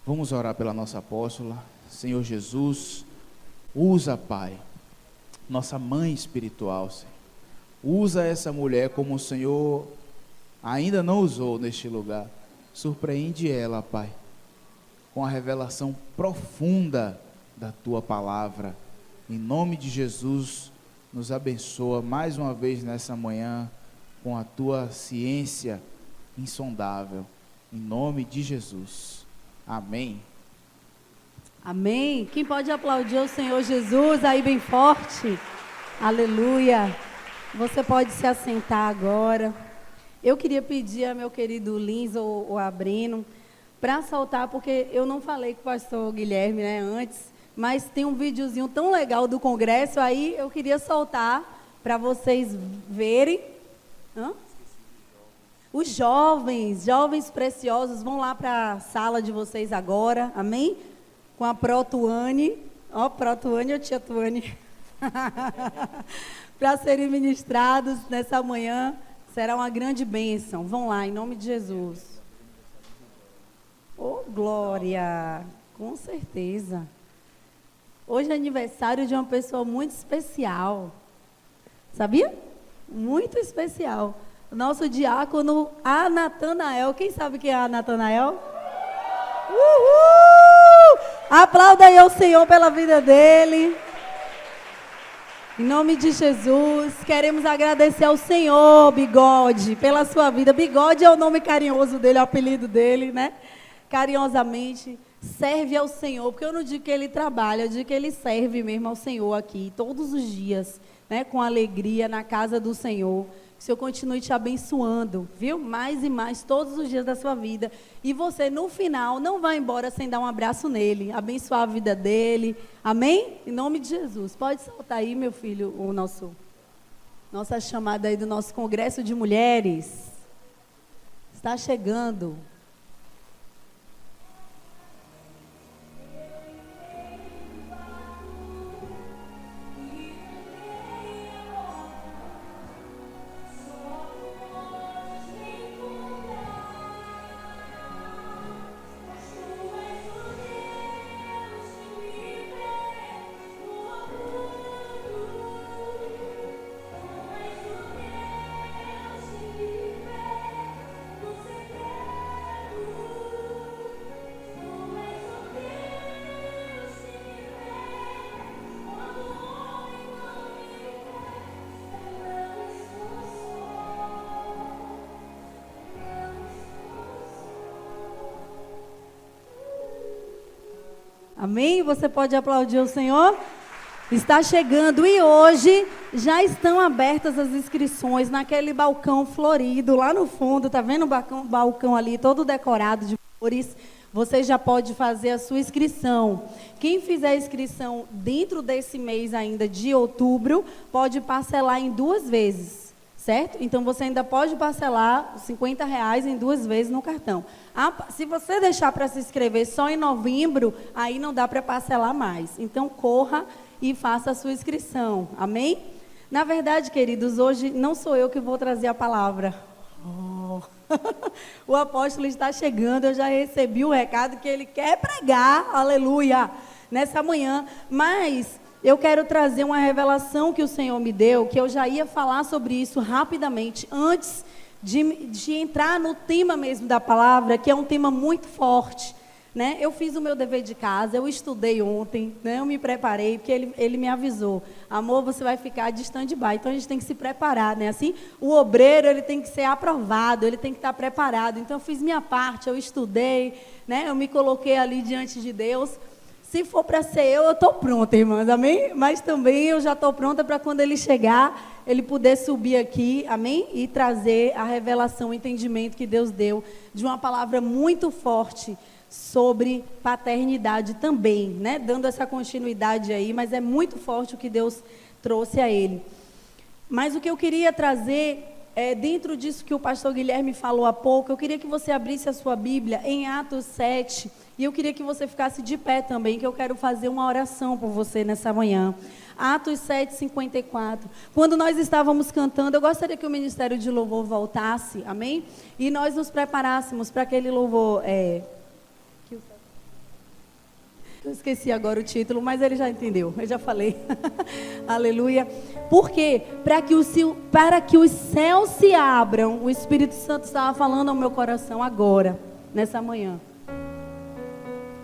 Vamos orar pela nossa apóstola. Senhor Jesus, usa, Pai, nossa mãe espiritual, Senhor. Usa essa mulher como o Senhor ainda não usou neste lugar. Surpreende ela, Pai, com a revelação profunda da Tua palavra. Em nome de Jesus, nos abençoa mais uma vez nessa manhã com a Tua ciência insondável. Em nome de Jesus. Amém. Amém. Quem pode aplaudir o Senhor Jesus aí bem forte? Aleluia. Você pode se assentar agora. Eu queria pedir a meu querido Lins ou Abrino para soltar, porque eu não falei com o pastor Guilherme, antes, mas tem um videozinho tão legal do congresso, aí eu queria soltar para vocês verem. Os jovens preciosos, vão lá para a sala de vocês agora, amém? Com a Protuane, Protuane ou tia Tuane? Para serem ministrados nessa manhã, será uma grande bênção. Vão lá, em nome de Jesus. Oh, glória! Com certeza. Hoje é aniversário de uma pessoa muito especial. Sabia? Muito especial. Nosso diácono Natanael. Quem sabe quem é Natanael? Uhul! Aplauda aí ao Senhor pela vida dele. Em nome de Jesus, queremos agradecer ao Senhor, Bigode, pela sua vida. Bigode é o nome carinhoso dele, é o apelido dele, Carinhosamente, serve ao Senhor, porque eu não digo que ele trabalha, eu digo que ele serve mesmo ao Senhor aqui, todos os dias, com alegria na casa do Senhor. Que o Senhor continue te abençoando, viu? Mais e mais, todos os dias da sua vida. E você, no final, não vai embora sem dar um abraço nele, abençoar a vida dele. Amém? Em nome de Jesus. Pode soltar aí, meu filho, nossa chamada aí do nosso congresso de mulheres. Está chegando. Amém? Você pode aplaudir o Senhor? Está chegando e hoje já estão abertas as inscrições naquele balcão florido lá no fundo. Tá vendo o balcão ali todo decorado de flores? Você já pode fazer a sua inscrição. Quem fizer a inscrição dentro desse mês ainda de outubro, pode parcelar em 2 vezes, certo? Então você ainda pode parcelar R$50 em 2 vezes no cartão. Se você deixar para se inscrever só em novembro, aí não dá para parcelar mais. Então corra e faça a sua inscrição. Amém? Na verdade, queridos, hoje não sou eu que vou trazer a palavra. O apóstolo está chegando, eu já recebi o recado que ele quer pregar, aleluia, nessa manhã. Mas eu quero trazer uma revelação que o Senhor me deu, que eu já ia falar sobre isso rapidamente, antes de entrar no tema mesmo da palavra, que é um tema muito forte. Eu fiz o meu dever de casa, eu estudei ontem, eu me preparei, porque ele me avisou, amor, você vai ficar de stand-by, então a gente tem que se preparar, assim, o obreiro, ele tem que ser aprovado, ele tem que estar preparado, então eu fiz minha parte, eu estudei, eu me coloquei ali diante de Deus. Se for para ser eu estou pronta, irmãs, amém? Mas também eu já estou pronta para quando ele chegar, ele poder subir aqui, amém? E trazer a revelação, o entendimento que Deus deu de uma palavra muito forte sobre paternidade também, dando essa continuidade aí, mas é muito forte o que Deus trouxe a ele. Mas o que eu queria trazer, dentro disso que o pastor Guilherme falou há pouco, eu queria que você abrisse a sua Bíblia em Atos 7, e eu queria que você ficasse de pé também, que eu quero fazer uma oração por você nessa manhã. Atos 7:54. Quando nós estávamos cantando, eu gostaria que o Ministério de Louvor voltasse, amém? E nós nos preparássemos para aquele louvor. Eu esqueci agora o título, mas ele já entendeu, eu já falei. Aleluia. Por quê? Para que os céus se abram. O Espírito Santo estava falando ao meu coração agora, nessa manhã.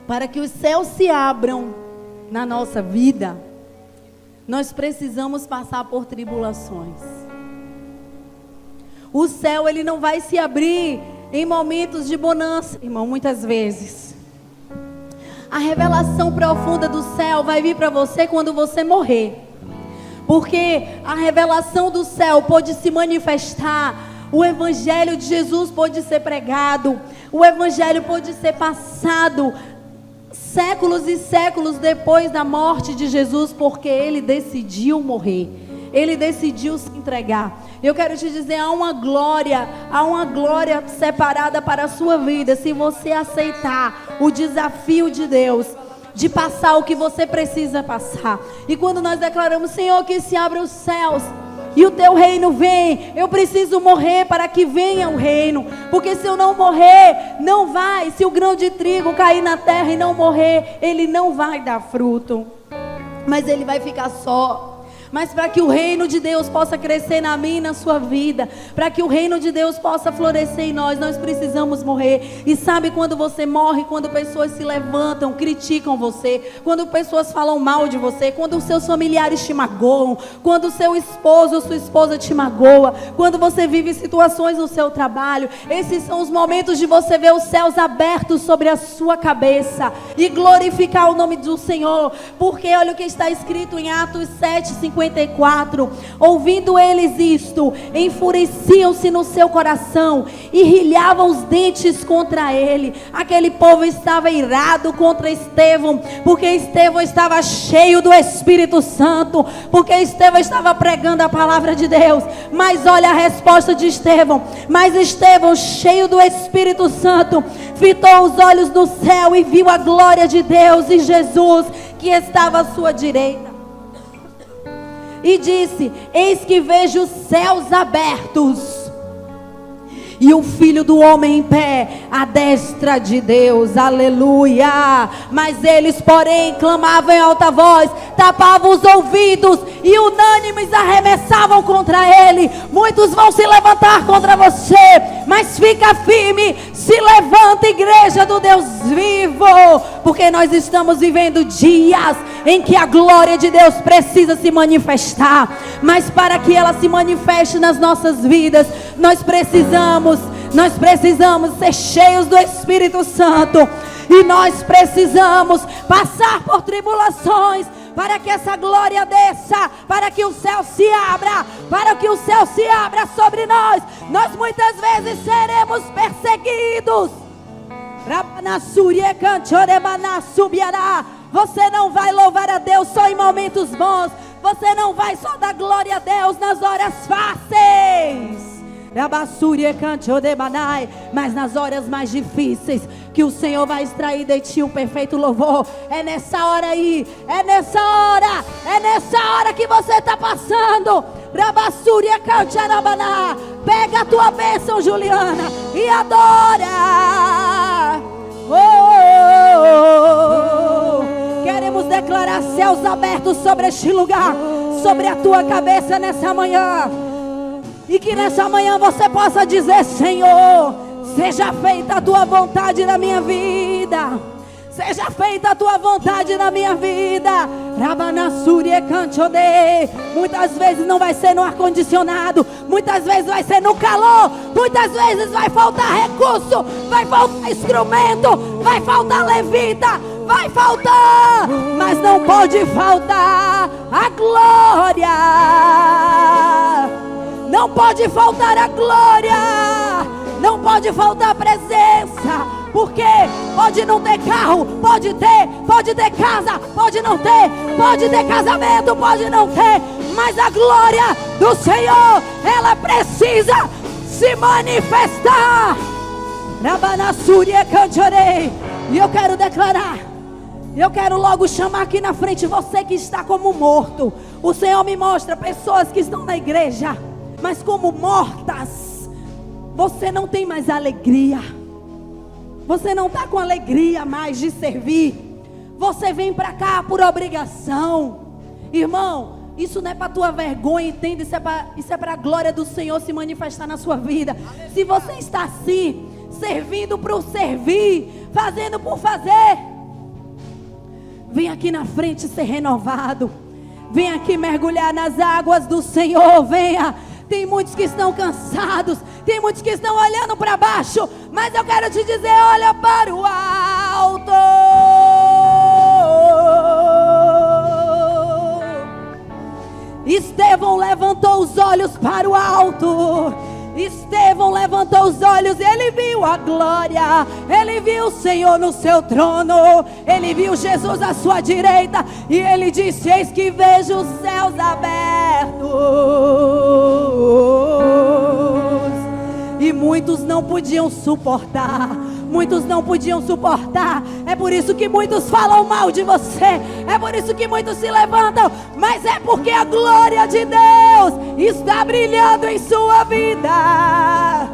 Para que os céus se abram na nossa vida, nós precisamos passar por tribulações. O céu, ele não vai se abrir em momentos de bonança, irmão, muitas vezes. A revelação profunda do céu vai vir para você quando você morrer. Porque a revelação do céu pode se manifestar. O evangelho de Jesus pode ser pregado. O evangelho pode ser passado séculos e séculos depois da morte de Jesus, porque ele decidiu morrer. Ele decidiu se entregar. Eu quero te dizer, há uma glória separada para a sua vida, se você aceitar o desafio de Deus, de passar o que você precisa passar. E quando nós declaramos, Senhor, que se abram os céus, e o teu reino vem, eu preciso morrer para que venha o reino, porque se eu não morrer, não vai, se o grão de trigo cair na terra e não morrer, ele não vai dar fruto, mas ele vai ficar só. Mas para que o reino de Deus possa crescer na minha e na sua vida, para que o reino de Deus possa florescer em nós, nós precisamos morrer. E sabe quando você morre? Quando pessoas se levantam, criticam você, quando pessoas falam mal de você, quando os seus familiares te magoam, quando o seu esposo ou sua esposa te magoa, quando você vive situações no seu trabalho. Esses são os momentos de você ver os céus abertos sobre a sua cabeça e glorificar o nome do Senhor. Porque olha o que está escrito em Atos 7:54. Ouvindo eles isto, enfureciam-se no seu coração e rilhavam os dentes contra ele. Aquele povo estava irado contra Estevão, porque Estevão estava cheio do Espírito Santo, porque Estevão estava pregando a palavra de Deus. Mas olha a resposta de Estevão. Mas Estevão, cheio do Espírito Santo, fitou os olhos no céu e viu a glória de Deus e Jesus que estava à sua direita. E disse: eis que vejo os céus abertos e o Filho do Homem em pé à destra de Deus. Aleluia. Mas eles, porém, clamavam em alta voz, tapavam os ouvidos e unânimes arremessavam contra ele. Muitos vão se levantar contra você, mas fica firme, se levanta, igreja do Deus vivo, porque nós estamos vivendo dias em que a glória de Deus precisa se manifestar. Mas para que ela se manifeste nas nossas vidas, nós precisamos ser cheios do Espírito Santo, e nós precisamos passar por tribulações para que essa glória desça, para que o céu se abra, sobre nós. Nós muitas vezes seremos perseguidos. Você não vai louvar a Deus só em momentos bons, você não vai só dar glória a Deus nas horas fáceis, mas nas horas mais difíceis, que o Senhor vai extrair de ti o perfeito louvor. É nessa hora aí, é nessa hora que você está passando. Pega a tua bênção, Juliana, e adora. Queremos declarar céus abertos sobre este lugar, sobre a tua cabeça nessa manhã. E que nessa manhã você possa dizer: Senhor, seja feita a tua vontade na minha vida. Seja feita a tua vontade na minha vida. Muitas vezes não vai ser no ar-condicionado, muitas vezes vai ser no calor, muitas vezes vai faltar recurso, vai faltar instrumento, vai faltar levita, vai faltar, mas não pode faltar a glória. Não pode faltar a glória, não pode faltar a presença, porque pode não ter carro, pode ter casa, pode não ter, pode ter casamento, pode não ter, mas a glória do Senhor, ela precisa se manifestar. E eu quero declarar, eu quero logo chamar aqui na frente você que está como morto. O Senhor me mostra pessoas que estão na igreja, mas como mortas. Você não tem mais alegria, você não está com alegria mais de servir, Você vem para cá por obrigação. Irmão, isso não é para tua vergonha, entenda. Isso é para a glória do Senhor se manifestar na sua vida. Se você está assim, servindo por servir, fazendo por fazer, vem aqui na frente ser renovado. Vem aqui mergulhar nas águas do Senhor. Venha. Tem muitos que estão cansados, tem muitos que estão olhando para baixo, mas eu quero te dizer, olha para o alto. Estevão levantou os olhos para o alto. Estevão levantou os olhos, ele viu a glória, ele viu o Senhor no seu trono, ele viu Jesus à sua direita, e ele disse: eis que vejo os céus abertos. E muitos não podiam suportar. Muitos não podiam suportar. É por isso que muitos falam mal de você. É por isso que muitos se levantam. Mas é porque a glória de Deus está brilhando em sua vida.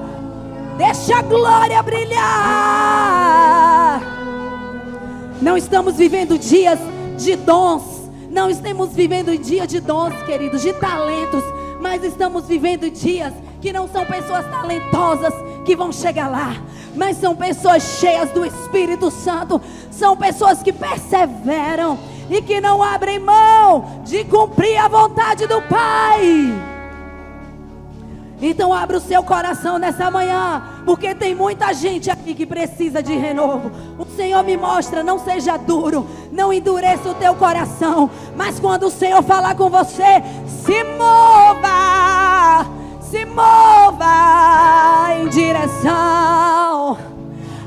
Deixa a glória brilhar. Não estamos vivendo dias de dons. Não estamos vivendo dias de dons, queridos, de talentos. Mas estamos vivendo dias que não são pessoas talentosas que vão chegar lá, mas são pessoas cheias do Espírito Santo. São pessoas que perseveram e que não abrem mão de cumprir a vontade do Pai. Então abra o seu coração nessa manhã, porque tem muita gente aqui que precisa de renovo. O Senhor me mostra: não seja duro, não endureça o teu coração, mas quando o Senhor falar com você, se mova. Se mova em direção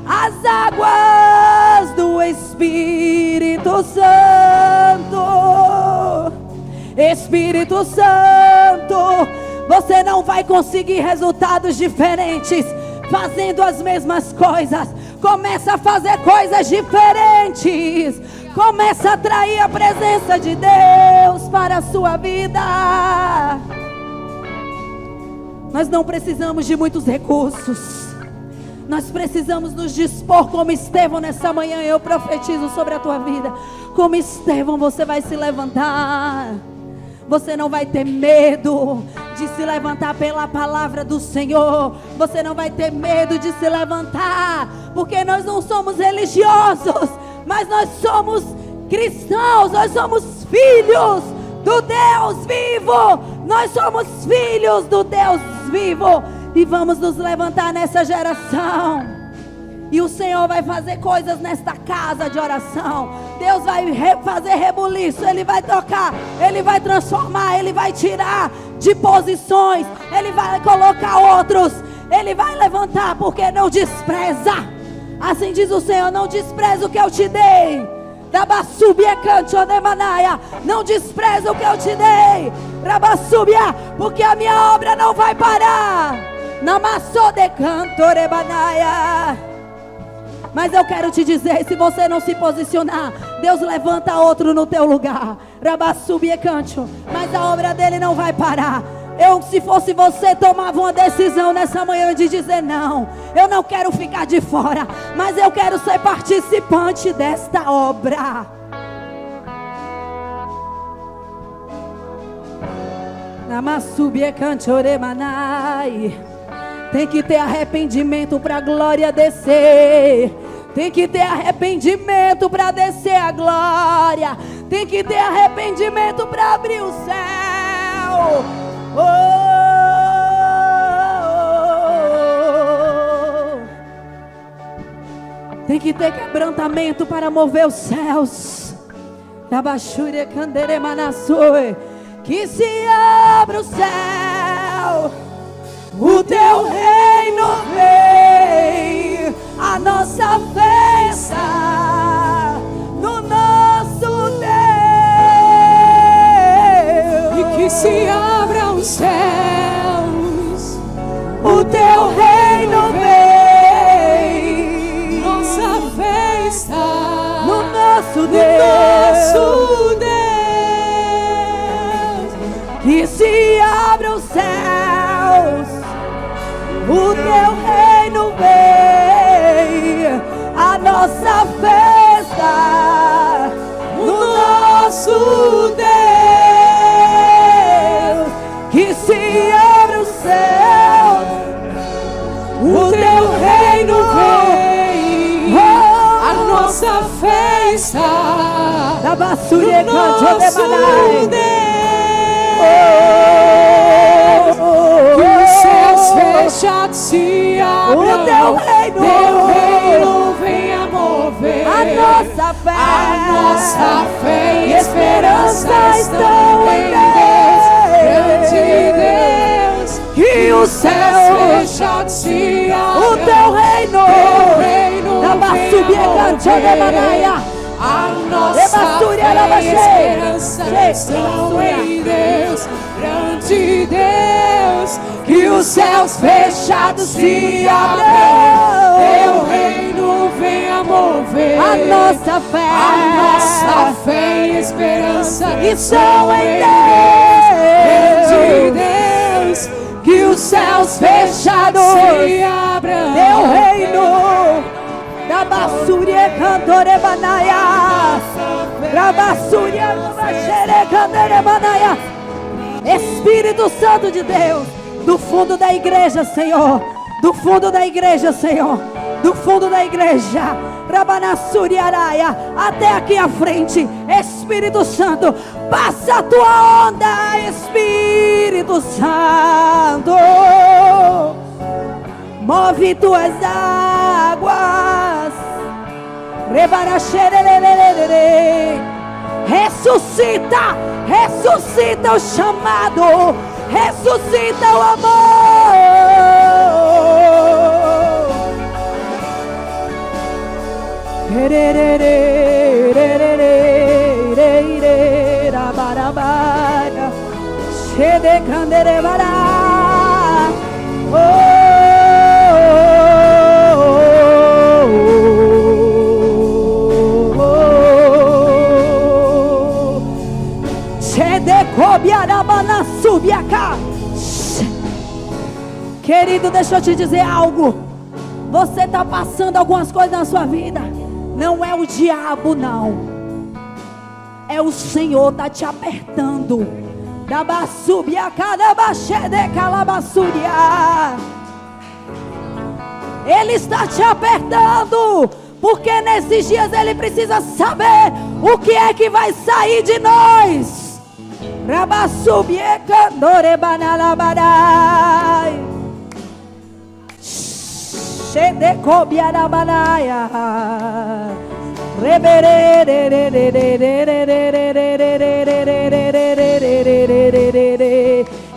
às águas do Espírito Santo. Espírito Santo, você não vai conseguir resultados diferentes fazendo as mesmas coisas. Começa a fazer coisas diferentes. Começa a atrair a presença de Deus para a sua vida. Nós não precisamos de muitos recursos. Nós precisamos nos dispor como Estevão nessa manhã. Eu profetizo sobre a tua vida. Como Estevão, você vai se levantar. Você não vai ter medo de se levantar pela palavra do Senhor. Você não vai ter medo de se levantar, porque nós não somos religiosos, mas nós somos cristãos. Nós somos filhos do Deus vivo. Nós somos filhos do Deus vivo. E vamos nos levantar nessa geração. E o Senhor vai fazer coisas nesta casa de oração. Deus vai fazer rebuliço. Ele vai tocar, Ele vai transformar, Ele vai tirar de posições, Ele vai colocar outros, Ele vai levantar, porque não despreza. Assim diz o Senhor: não despreza o que eu te dei. Não despreza o que eu te dei, porque a minha obra não vai parar. Mas eu quero te dizer, se você não se posicionar, Deus levanta outro no teu lugar. Mas a obra dele não vai parar. Eu, se fosse você, tomava uma decisão nessa manhã de dizer: não, eu não quero ficar de fora, mas eu quero ser participante desta obra. Tem que ter arrependimento para a glória descer. Tem que ter arrependimento para descer a glória. Tem que ter arrependimento para abrir o céu. Oh, oh, oh. Tem que ter quebrantamento para mover os céus. Que se abra o céu, o teu reino vem, a nossa festa no nosso Deus. E que se abram os céus, o teu reino vem, nossa festa no nosso Deus. Que se abram os céus, o teu reino vem, a nossa festa nossa fé está Da basura no canto de nosso Manai. Que os céus fechados se abram, O teu reino venha mover. a nossa fé e esperança estão em Deus, grande Deus. Que os céus fechados se abram, o teu reino da basura canto de Manai. a nossa Basura, fé e cheia. esperança estão em Deus, grande Deus. Que os céus fechados se abram, teu reino venha mover. A nossa fé e esperança estão em grande Deus. Que os céus fechados se abram, teu reino da basura cantore banaia, da basura xere cantore banaia. Espírito Santo de Deus, do fundo da igreja, Senhor, do fundo da igreja, Senhor, do fundo da igreja, Rabanassuriaraia, até aqui à frente, Espírito Santo, passa a tua onda, Espírito Santo, move tuas águas, ressuscita, ressuscita o chamado, ressuscita o amor. Querido, deixa eu te dizer algo. Você está passando algumas coisas na sua vida. Não é o diabo, não. É o Senhor está te apertando. Ele está te apertando, porque nesses dias Ele precisa saber o que é que vai sair de nós.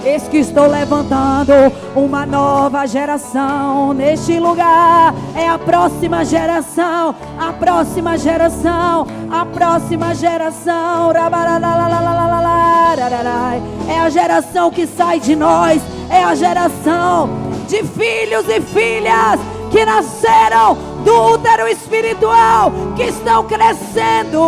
Eis que estou levantando uma nova geração neste lugar. É a próxima geração, a próxima geração, a próxima geração. É a geração que sai de nós, é a geração de filhos e filhas que nasceram do útero espiritual, que estão crescendo.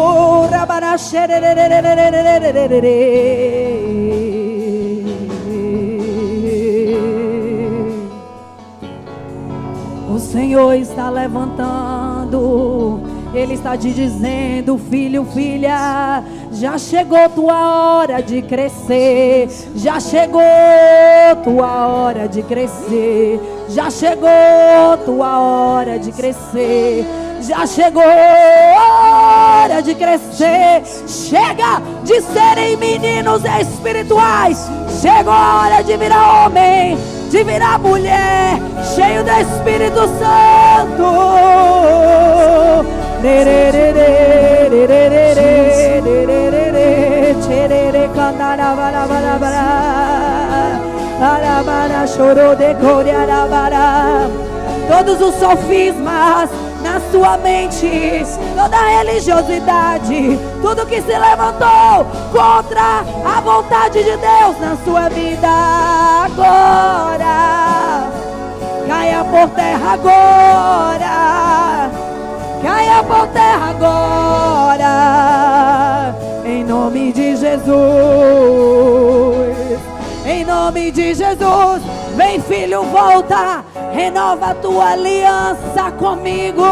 O Senhor está levantando, Ele está te dizendo: filho, filha, já chegou tua hora de crescer. Já chegou tua hora de crescer. Já chegou tua hora de crescer. Já chegou a hora de crescer. Chega de serem meninos espirituais. Chegou a hora de virar homem, de virar mulher, cheio do Espírito Santo. Todos os sofismas na sua mente, toda a religiosidade, tudo que se levantou contra a vontade de Deus na sua vida, agora caia por terra, agora caia por terra, agora, em nome de Jesus, em nome de Jesus. Vem, filho, volta, renova a tua aliança comigo.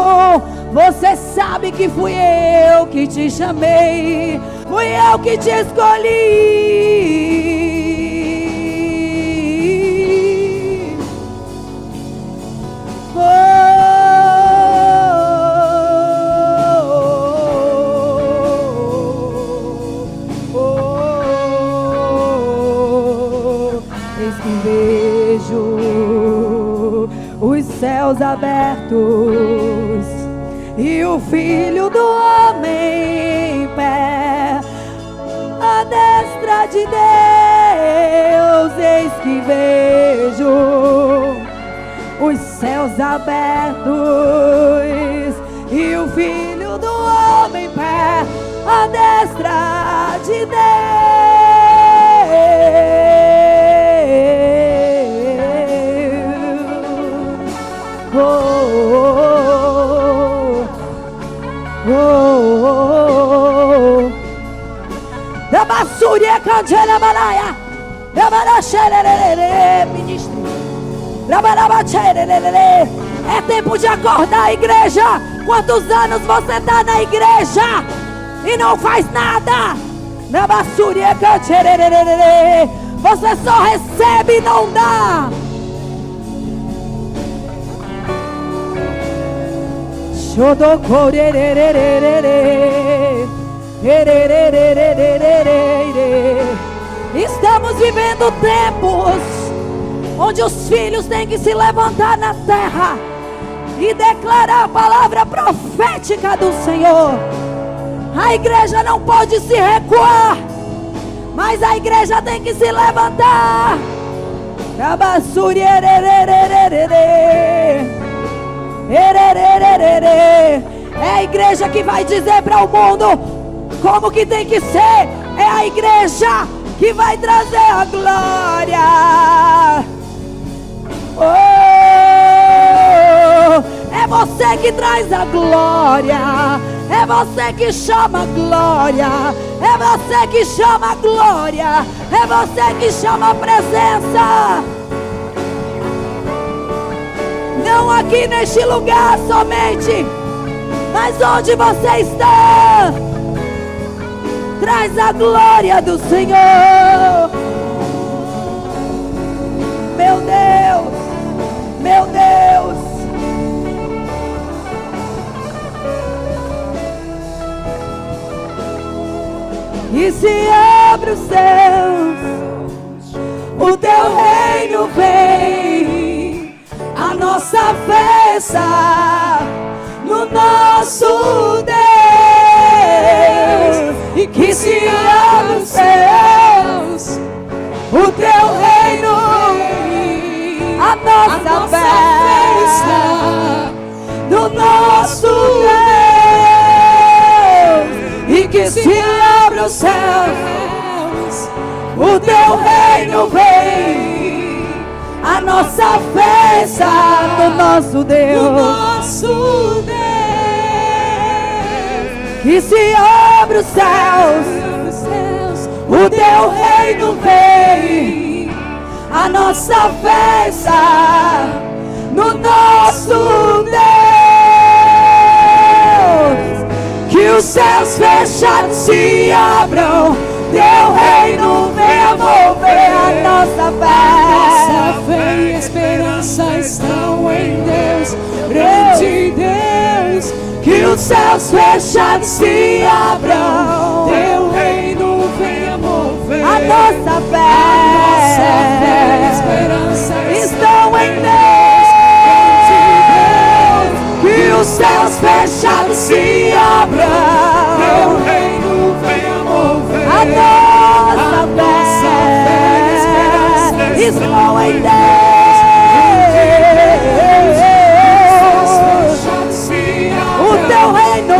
Você sabe que fui eu que te chamei, fui eu que te escolhi. abertos e o Filho do Homem em pé, à destra de Deus, eis que vejo os céus abertos e o Filho do Homem em pé, à destra de Deus. Oh, oh, oh, oh. Da basúria cantela balaia, da baraxerere, ministro. É tempo de acordar, igreja. Quantos anos você está na igreja e não faz nada? Você só recebe e não dá. Estamos vivendo tempos onde os filhos têm que se levantar na terra e declarar a palavra profética do Senhor. A igreja não pode se recuar, mas a igreja tem que se levantar. É a igreja que vai dizer para o mundo como que tem que ser. É a igreja que vai trazer a glória. Oh, é você que traz a glória. É você que chama a glória. É você que chama a glória. É você que chama a presença. Não aqui neste lugar somente, mas onde você está. Traz a glória do Senhor. Meu Deus, meu Deus. E se abre os céus, o teu reino vem, a nossa festa no nosso Deus. E que se abre os céus, o teu reino vem, a nossa festa no nosso Deus. E que se abre os céus, o teu reino vem, a nossa festa do nosso Deus. Nosso Deus. Que se abre os céus, o teu reino vem, a nossa festa no nosso Deus. Que os céus fechados se abram, teu reino venha mover a nossa fé. Nossa fé e esperança estão em Deus, grande Deus. Que os céus fechados se abram, teu reino venha mover a nossa fé. Nossa fé e esperança estão em Deus. Que os céus fechados se abram, teu reino venha mover a nossa fé e esperança estão em Deus. O teu reino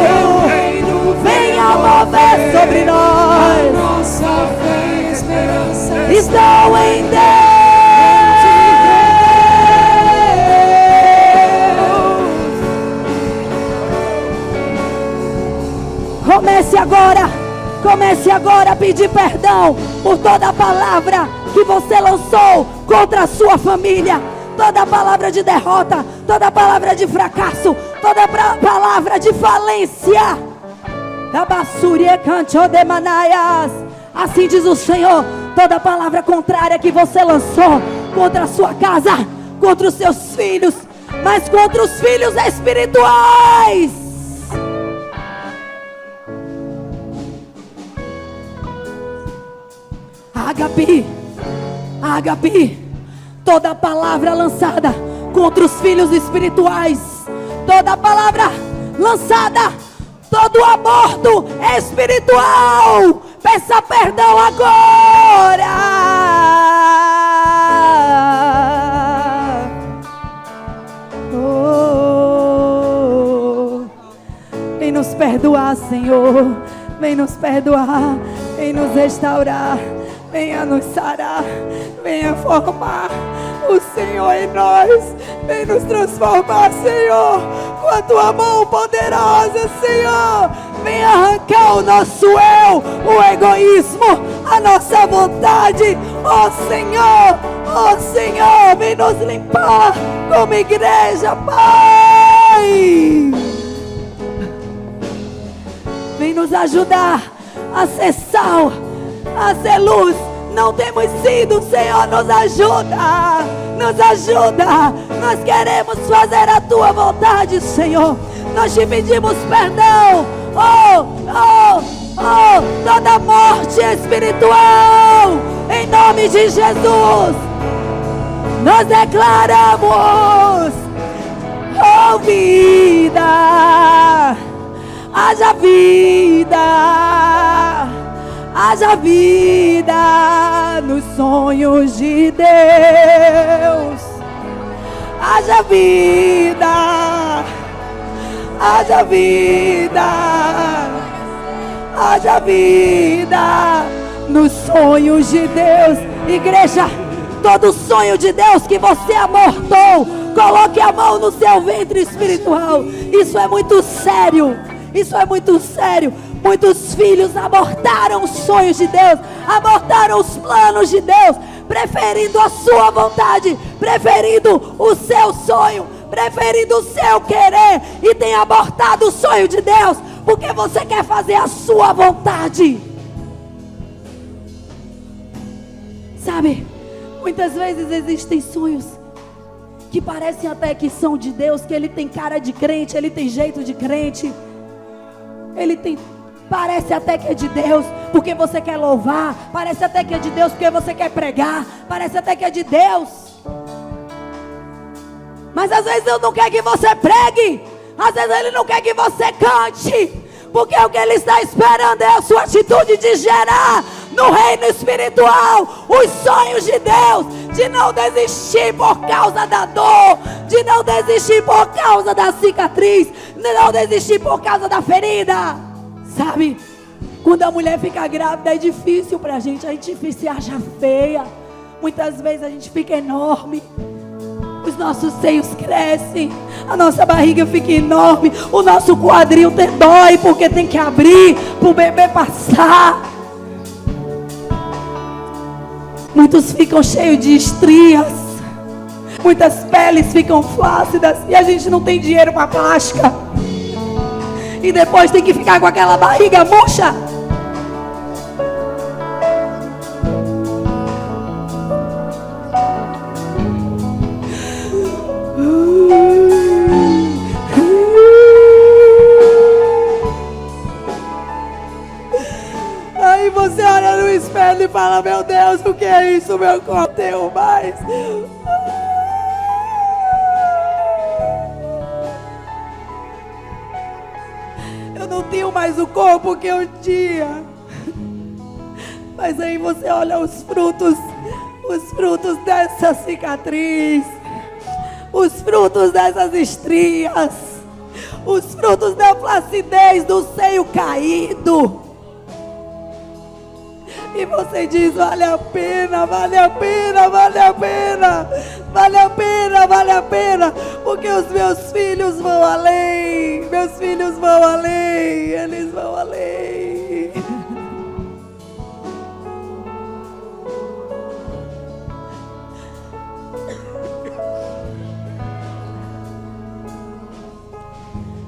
venha mover sobre nós. Nossa fé e esperança estão em Deus. Comece agora a pedir perdão por toda a palavra que você lançou contra a sua família. Toda palavra de derrota, toda palavra de fracasso, toda palavra de falência. Assim diz o Senhor. Toda palavra contrária que você lançou contra a sua casa, contra os seus filhos, mas contra os filhos espirituais. Ágape, toda palavra lançada contra os filhos espirituais. Toda palavra lançada, todo aborto espiritual, peça perdão agora. Vem nos perdoar, Senhor. Vem nos perdoar, vem nos restaurar, venha nos sarar, venha formar o Senhor em nós, vem nos transformar, Senhor, com a tua mão poderosa, Senhor. Vem arrancar o nosso eu, o egoísmo, a nossa vontade, ó Senhor, vem nos limpar como igreja, Pai. Vem nos ajudar a ser sal, a ser luz. Não temos sido, Senhor, nos ajuda, nos ajuda. Nós queremos fazer a tua vontade, Senhor. Nós te pedimos perdão. Toda morte espiritual, em nome de Jesus, nós declaramos: oh vida, haja vida, haja vida nos sonhos de Deus. Haja vida, haja vida, haja vida nos sonhos de Deus. Igreja, todo sonho de Deus que você abortou, coloque a mão no seu ventre espiritual. Isso é muito sério. Isso é muito sério. Muitos filhos abortaram os sonhos de Deus, abortaram os planos de Deus, preferindo a sua vontade, preferindo o seu sonho, preferindo o seu querer, e tem abortado o sonho de Deus, porque você quer fazer a sua vontade. Sabe, muitas vezes existem sonhos que parecem até que são de Deus, que ele tem cara de crente, ele tem jeito de crente, parece até que é de Deus, porque você quer louvar, parece até que é de Deus, porque você quer pregar, parece até que é de Deus. Mas às vezes Deus não quer que você pregue, às vezes Ele não quer que você cante, porque o que Ele está esperando é a sua atitude de gerar no reino espiritual os sonhos de Deus, de não desistir por causa da dor, de não desistir por causa da cicatriz, de não desistir por causa da ferida. Sabe, quando a mulher fica grávida é difícil pra gente, a gente se acha feia, muitas vezes a gente fica enorme, os nossos seios crescem, a nossa barriga fica enorme, o nosso quadril dói porque tem que abrir para o bebê passar. Muitos ficam cheios de estrias, muitas peles ficam flácidas e a gente não tem dinheiro para plástica, e depois tem que ficar com aquela barriga murcha. Aí você olha no espelho e fala: meu Deus, o que é isso? Meu corpo tem mais. Eu não tenho mais o corpo que eu tinha. Mas aí você olha os frutos dessa cicatriz, os frutos dessas estrias, os frutos da flacidez do seio caído. E você diz: vale a pena, vale a pena, vale a pena, vale a pena, vale a pena, porque os meus filhos vão além, meus filhos vão além, eles vão além.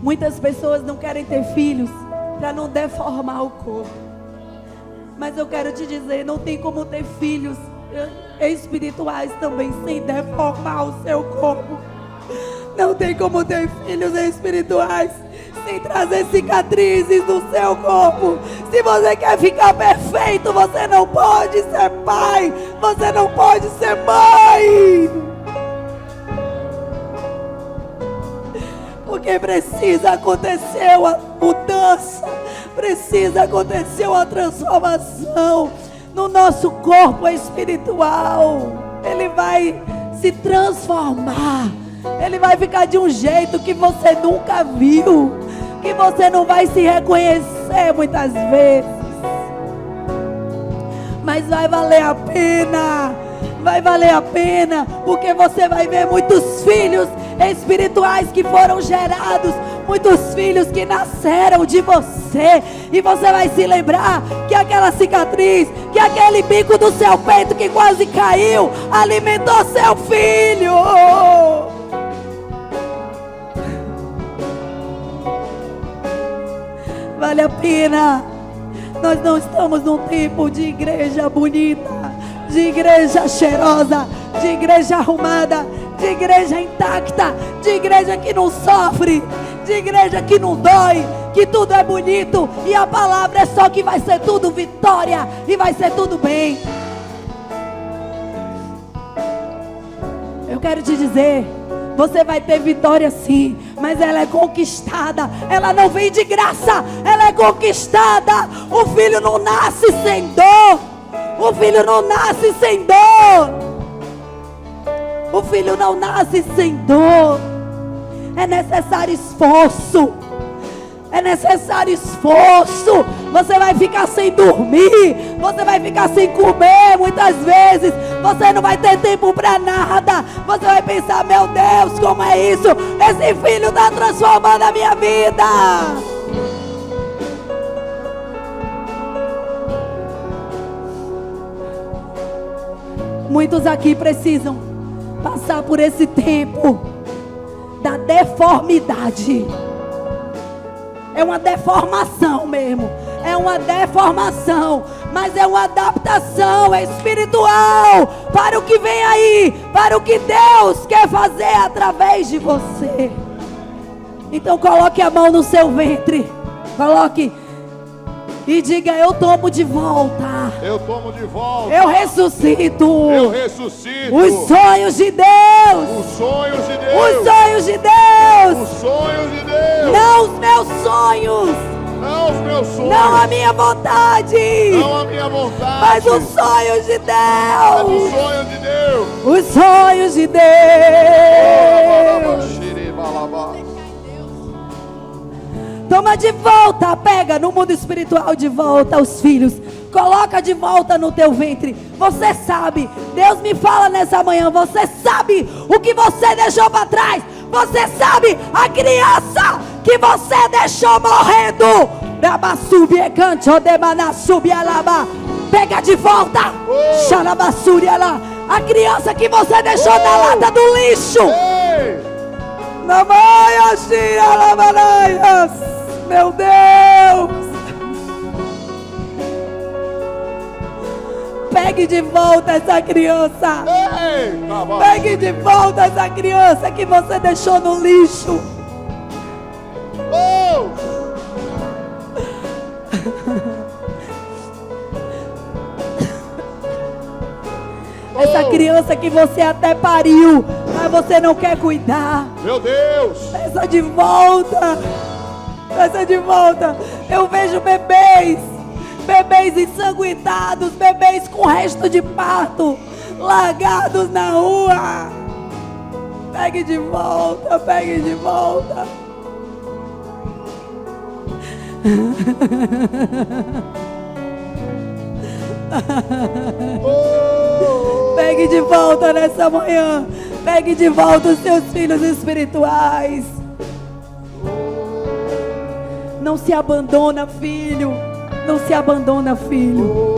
Muitas pessoas não querem ter filhos para não deformar o corpo. Mas eu quero te dizer, não tem como ter filhos espirituais também sem deformar o seu corpo. Não tem como ter filhos espirituais sem trazer cicatrizes no seu corpo. Se você quer ficar perfeito, você não pode ser pai, você não pode ser mãe. Porque precisa acontecer uma mudança, precisa acontecer uma transformação no nosso corpo espiritual. Ele vai se transformar, ele vai ficar de um jeito que você nunca viu, que você não vai se reconhecer muitas vezes. Mas vai valer a pena, vai valer a pena, porque você vai ver muitos filhos espirituais que foram gerados, muitos filhos que nasceram de você, e você vai se lembrar que aquela cicatriz, que aquele bico do seu peito que quase caiu, alimentou seu filho. Vale a pena. Nós não estamos num tempo de igreja bonita, de igreja cheirosa, de igreja arrumada, de igreja intacta, de igreja que não sofre, de igreja que não dói, que tudo é bonito e a palavra é só que vai ser tudo vitória e vai ser tudo bem. Eu quero te dizer, você vai ter vitória sim, mas ela é conquistada, ela não vem de graça, ela é conquistada. O filho não nasce sem dor, o filho não nasce sem dor, o filho não nasce sem dor. É necessário esforço, é necessário esforço. Você vai ficar sem dormir, você vai ficar sem comer muitas vezes, você não vai ter tempo para nada. Você vai pensar, meu Deus, como é isso? Esse filho está transformando a minha vida. Muitos aqui precisam passar por esse tempo da deformidade. É uma deformação mesmo, é uma deformação, mas é uma adaptação espiritual para o que vem aí, para o que Deus quer fazer através de você. Então coloque a mão no seu ventre, coloque e diga: eu tomo de volta, eu tomo de volta, eu ressuscito, os sonhos de Deus, os sonhos de Deus, os sonhos de Deus, os sonhos de Deus, não os meus sonhos, não os meus sonhos, não a minha vontade, não a minha vontade, mas os sonhos de Deus, mas os sonhos de Deus, os sonhos de Deus. Toma de volta, pega no mundo espiritual de volta os filhos, coloca de volta no teu ventre. Você sabe, Deus me fala nessa manhã, você sabe o que você deixou para trás, você sabe a criança que você deixou morrendo. Pega de volta, a criança que você deixou na lata do lixo. Meu Deus, pegue de volta essa criança. Pegue de volta essa criança que você deixou no lixo. Essa criança que você até pariu, mas você não quer cuidar. Meu Deus, Peça de volta. Peça de volta. Eu vejo bebês ensanguentados, bebês com resto de parto, largados na rua. Pegue de volta, pegue de volta. Pegue de volta nessa manhã. Pegue de volta os seus filhos espirituais. Não se abandona, filho. Não se abandona, filho.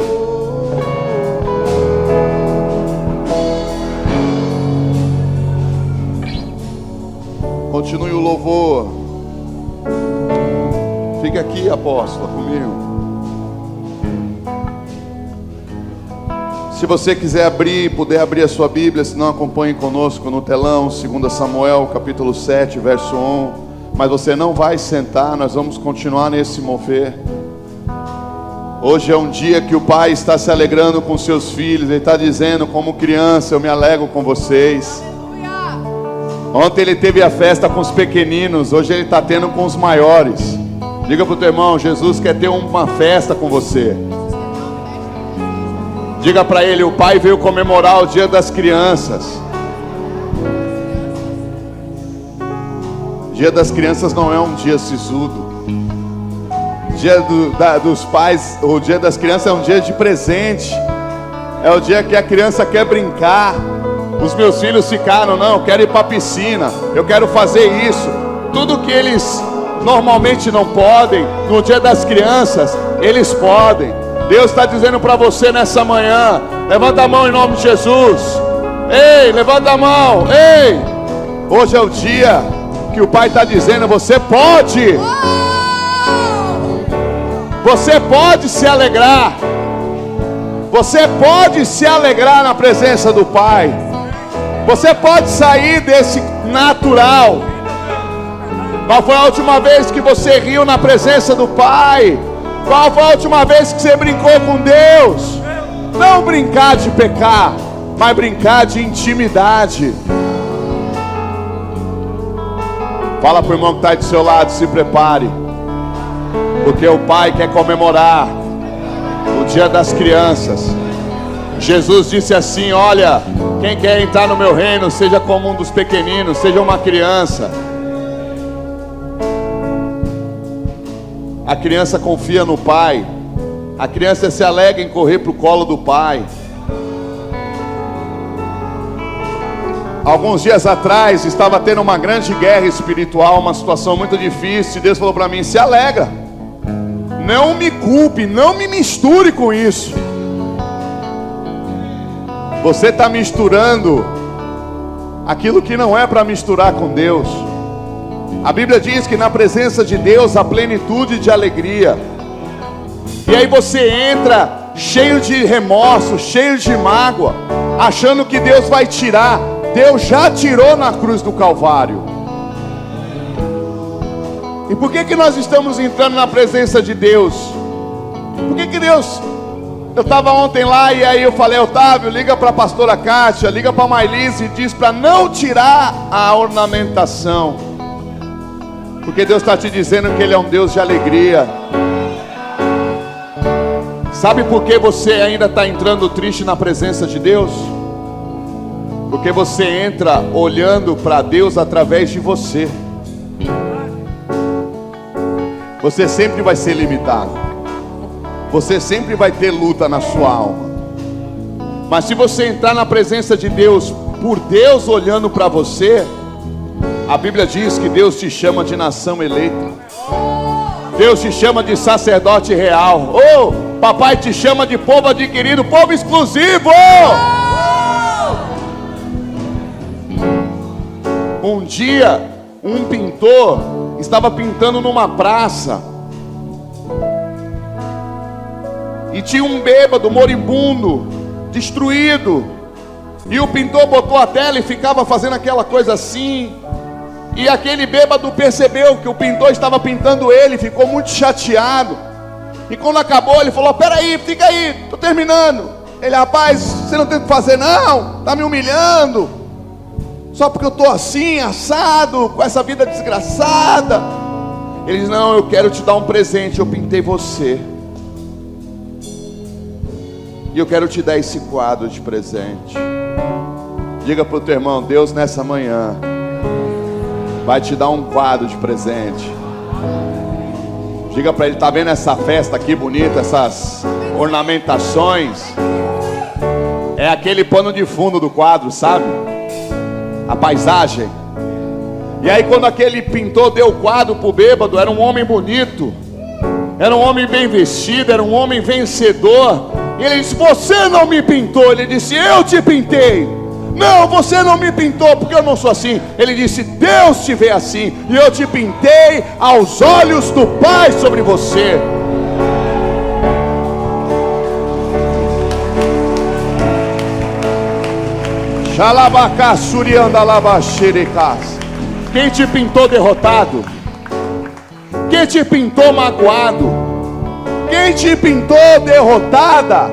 continue o louvor. Fique aqui, apóstola, comigo. Se você quiser abrir, puder abrir a sua Bíblia, se não, acompanhe conosco no telão, 2 Samuel, capítulo 7, verso 1. Mas você não vai sentar, nós vamos continuar nesse mover. Hoje é um dia que o Pai está se alegrando com seus filhos. Ele está dizendo, como criança, eu me alegro com vocês. Ontem ele teve a festa com os pequeninos, hoje ele está tendo com os maiores. Diga para o teu irmão, Jesus quer ter uma festa com você. Diga para ele, o pai veio comemorar o dia das crianças. Dia das crianças não é um dia sisudo. Dia dos pais, o dia das crianças é um dia de presente. É o dia que a criança quer brincar. Os meus filhos ficaram, não, eu quero ir para a piscina, eu quero fazer isso. Tudo que eles normalmente não podem, no dia das crianças, eles podem. Deus está dizendo para você nessa manhã, levanta a mão em nome de Jesus. Ei, levanta a mão, ei. Hoje é o dia que o Pai está dizendo, você pode. Você pode se alegrar. Você pode se alegrar na presença do Pai. Você pode sair desse natural. Qual foi a última vez que você riu na presença do Pai? Qual foi a última vez que você brincou com Deus? Não brincar de pecar, mas brincar de intimidade. Fala para o irmão que está aí do seu lado, se prepare. Porque o Pai quer comemorar o dia das crianças. Jesus disse assim, olha, quem quer entrar no meu reino, seja como um dos pequeninos, seja uma criança. A criança confia no Pai. A criança se alegra em correr para o colo do Pai. Alguns dias atrás, estava tendo uma grande guerra espiritual, uma situação muito difícil. Deus falou para mim, se alegra. Não me culpe, não me misture com isso. Você está misturando aquilo que não é para misturar com Deus. A Bíblia diz que na presença de Deus há plenitude de alegria. E aí você entra cheio de remorso, cheio de mágoa, achando que Deus vai tirar. Deus já tirou na cruz do Calvário. E por que nós estamos entrando na presença de Deus? Por que Deus... Eu estava ontem lá e aí eu falei, Otávio, liga para a pastora Kátia, liga para a Mailise e diz para não tirar a ornamentação. Porque Deus está te dizendo que Ele é um Deus de alegria. Sabe por que você ainda está entrando triste na presença de Deus? Porque você entra olhando para Deus através de você. Você sempre vai ser limitado. Você sempre vai ter luta na sua alma. Mas se você entrar na presença de Deus, por Deus olhando para você, a Bíblia diz que Deus te chama de nação eleita. Deus te chama de sacerdote real. Oh, papai te chama de povo adquirido, povo exclusivo. Um dia, um pintor estava pintando numa praça. E tinha um bêbado, moribundo, destruído. E o pintor botou a tela e ficava fazendo aquela coisa assim. E aquele bêbado percebeu que o pintor estava pintando ele, ficou muito chateado. E quando acabou, ele falou, peraí, fica aí, estou terminando. Ele, rapaz, você não tem o que fazer não, está me humilhando. Só porque eu estou assim, assado, com essa vida desgraçada. Ele diz, não, eu quero te dar um presente, eu pintei você. E eu quero te dar esse quadro de presente. Diga para o teu irmão, Deus nessa manhã vai te dar um quadro de presente. Diga para ele, tá vendo essa festa aqui bonita, essas ornamentações? É aquele pano de fundo do quadro, sabe? A paisagem. E aí quando aquele pintor deu o quadro para o bêbado, era um homem bonito, era um homem bem vestido, era um homem vencedor. E ele disse, você não me pintou. Ele disse, eu te pintei. Não, você não me pintou, porque eu não sou assim. Ele disse, Deus te vê assim, e eu te pintei aos olhos do Pai sobre você. Quem te pintou derrotado? Quem te pintou magoado? Quem te pintou derrotada?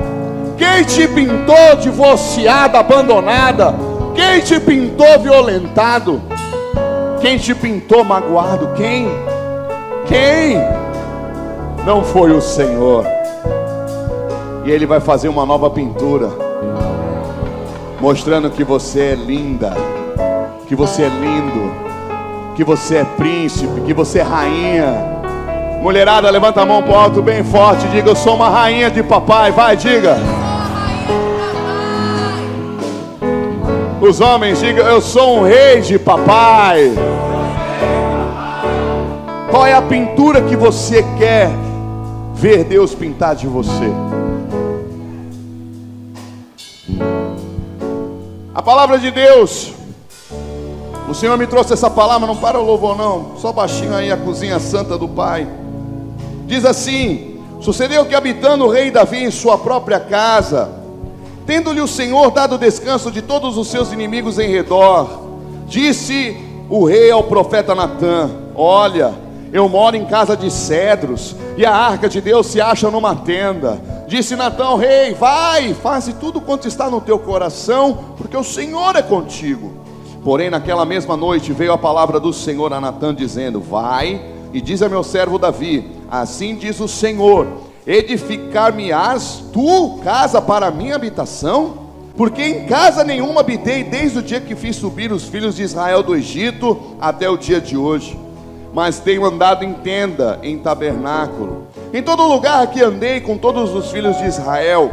Quem te pintou divorciada, abandonada? Quem te pintou violentado? Quem te pintou magoado? Quem? Não foi o Senhor. E Ele vai fazer uma nova pintura, mostrando que você é linda, que você é lindo, que você é príncipe, que você é rainha. Mulherada, levanta a mão pro alto bem forte, diga: eu sou uma rainha de papai. Vai, diga. Os homens, diga: eu sou um rei de papai. Qual é a pintura que você quer ver Deus pintar de você? A palavra de Deus, o Senhor me trouxe essa palavra, não para o louvor não, só baixinho aí a cozinha santa do Pai. Diz assim: sucedeu que habitando o rei Davi em sua própria casa, tendo-lhe o Senhor dado descanso de todos os seus inimigos em redor, disse o rei ao profeta Natã: olha, eu moro em casa de cedros, e a arca de Deus se acha numa tenda. Disse Natã ao rei: vai, faze tudo quanto está no teu coração, porque o Senhor é contigo. Porém naquela mesma noite veio a palavra do Senhor a Natã, dizendo: vai e diz a meu servo Davi: assim diz o Senhor, edificar-me-ás tu casa para a minha habitação? Porque em casa nenhuma habitei desde o dia que fiz subir os filhos de Israel do Egito até o dia de hoje, mas tenho andado em tenda, em tabernáculo, em todo lugar que andei com todos os filhos de Israel.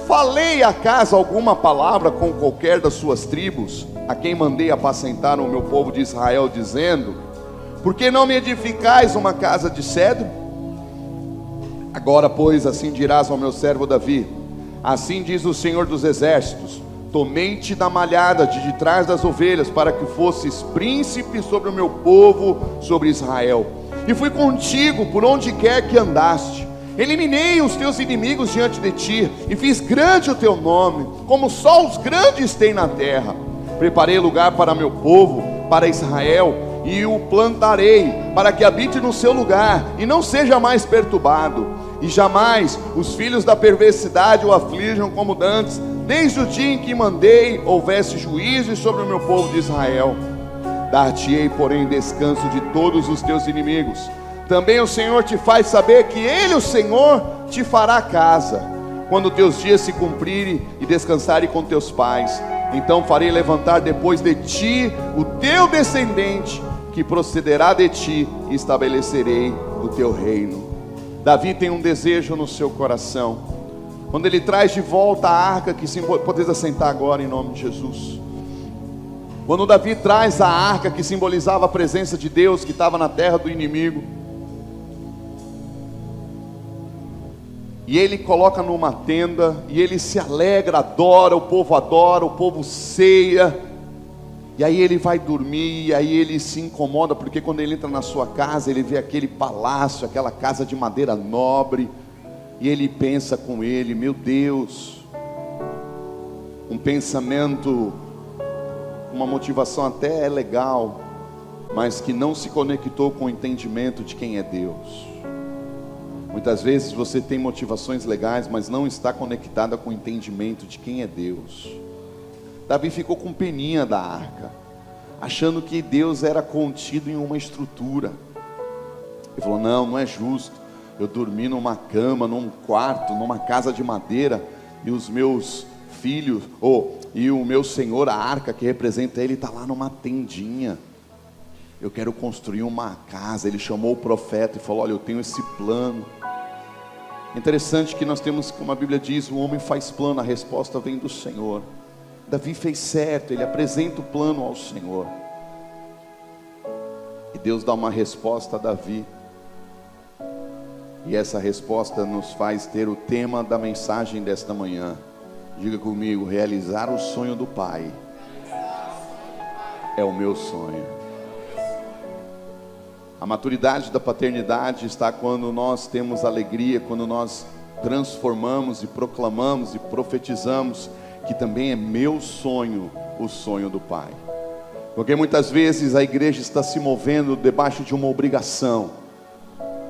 Falei acaso alguma palavra com qualquer das suas tribos, a quem mandei apacentar o meu povo de Israel, dizendo: por que não me edificais uma casa de cedro? Agora pois assim dirás ao meu servo Davi: assim diz o Senhor dos exércitos, tomei-te da malhada de trás das ovelhas, para que fosses príncipe sobre o meu povo, sobre Israel. E fui contigo por onde quer que andaste. Eliminei os teus inimigos diante de ti, e fiz grande o teu nome, como só os grandes têm na terra. Preparei lugar para meu povo, para Israel, e o plantarei, para que habite no seu lugar, e não seja mais perturbado. E jamais os filhos da perversidade o aflijam como dantes, desde o dia em que mandei houvesse juízo sobre o meu povo de Israel. Dar-te-ei, porém, descanso de todos os teus inimigos. Também o Senhor te faz saber que Ele, o Senhor, te fará casa, quando teus dias se cumprirem e descansarem com teus pais. Então farei levantar depois de ti o teu descendente, que procederá de ti, e estabelecerei o teu reino. Davi tem um desejo no seu coração. Quando ele traz de volta a arca que simboliza... Podeis assentar agora em nome de Jesus. Quando Davi traz a arca que simbolizava a presença de Deus, que estava na terra do inimigo, e ele coloca numa tenda, e ele se alegra, adora, o povo ceia, e aí ele vai dormir, e aí ele se incomoda, porque quando ele entra na sua casa, ele vê aquele palácio, aquela casa de madeira nobre, e ele pensa com ele: meu Deus, um pensamento, uma motivação até legal, mas que não se conectou com o entendimento de quem é Deus. Muitas vezes você tem motivações legais, mas não está conectada com o entendimento de quem é Deus. Davi ficou com peninha da arca, achando que Deus era contido em uma estrutura. Ele falou: não é justo eu dormir numa cama, num quarto, numa casa de madeira, e os meus filhos, e o meu Senhor, a arca que representa Ele, está lá numa tendinha. Eu quero construir uma casa. Ele chamou o profeta e falou: olha, eu tenho esse plano. Interessante que nós temos, como a Bíblia diz, o homem faz plano, a resposta vem do Senhor. Davi fez certo, ele apresenta o plano ao Senhor, e Deus dá uma resposta a Davi. E essa resposta nos faz ter o tema da mensagem desta manhã. Diga comigo: realizar o sonho do Pai é o meu sonho. A maturidade da paternidade está quando nós temos alegria, quando nós transformamos e proclamamos e profetizamos que também é meu sonho, o sonho do Pai. Porque muitas vezes a igreja está se movendo debaixo de uma obrigação.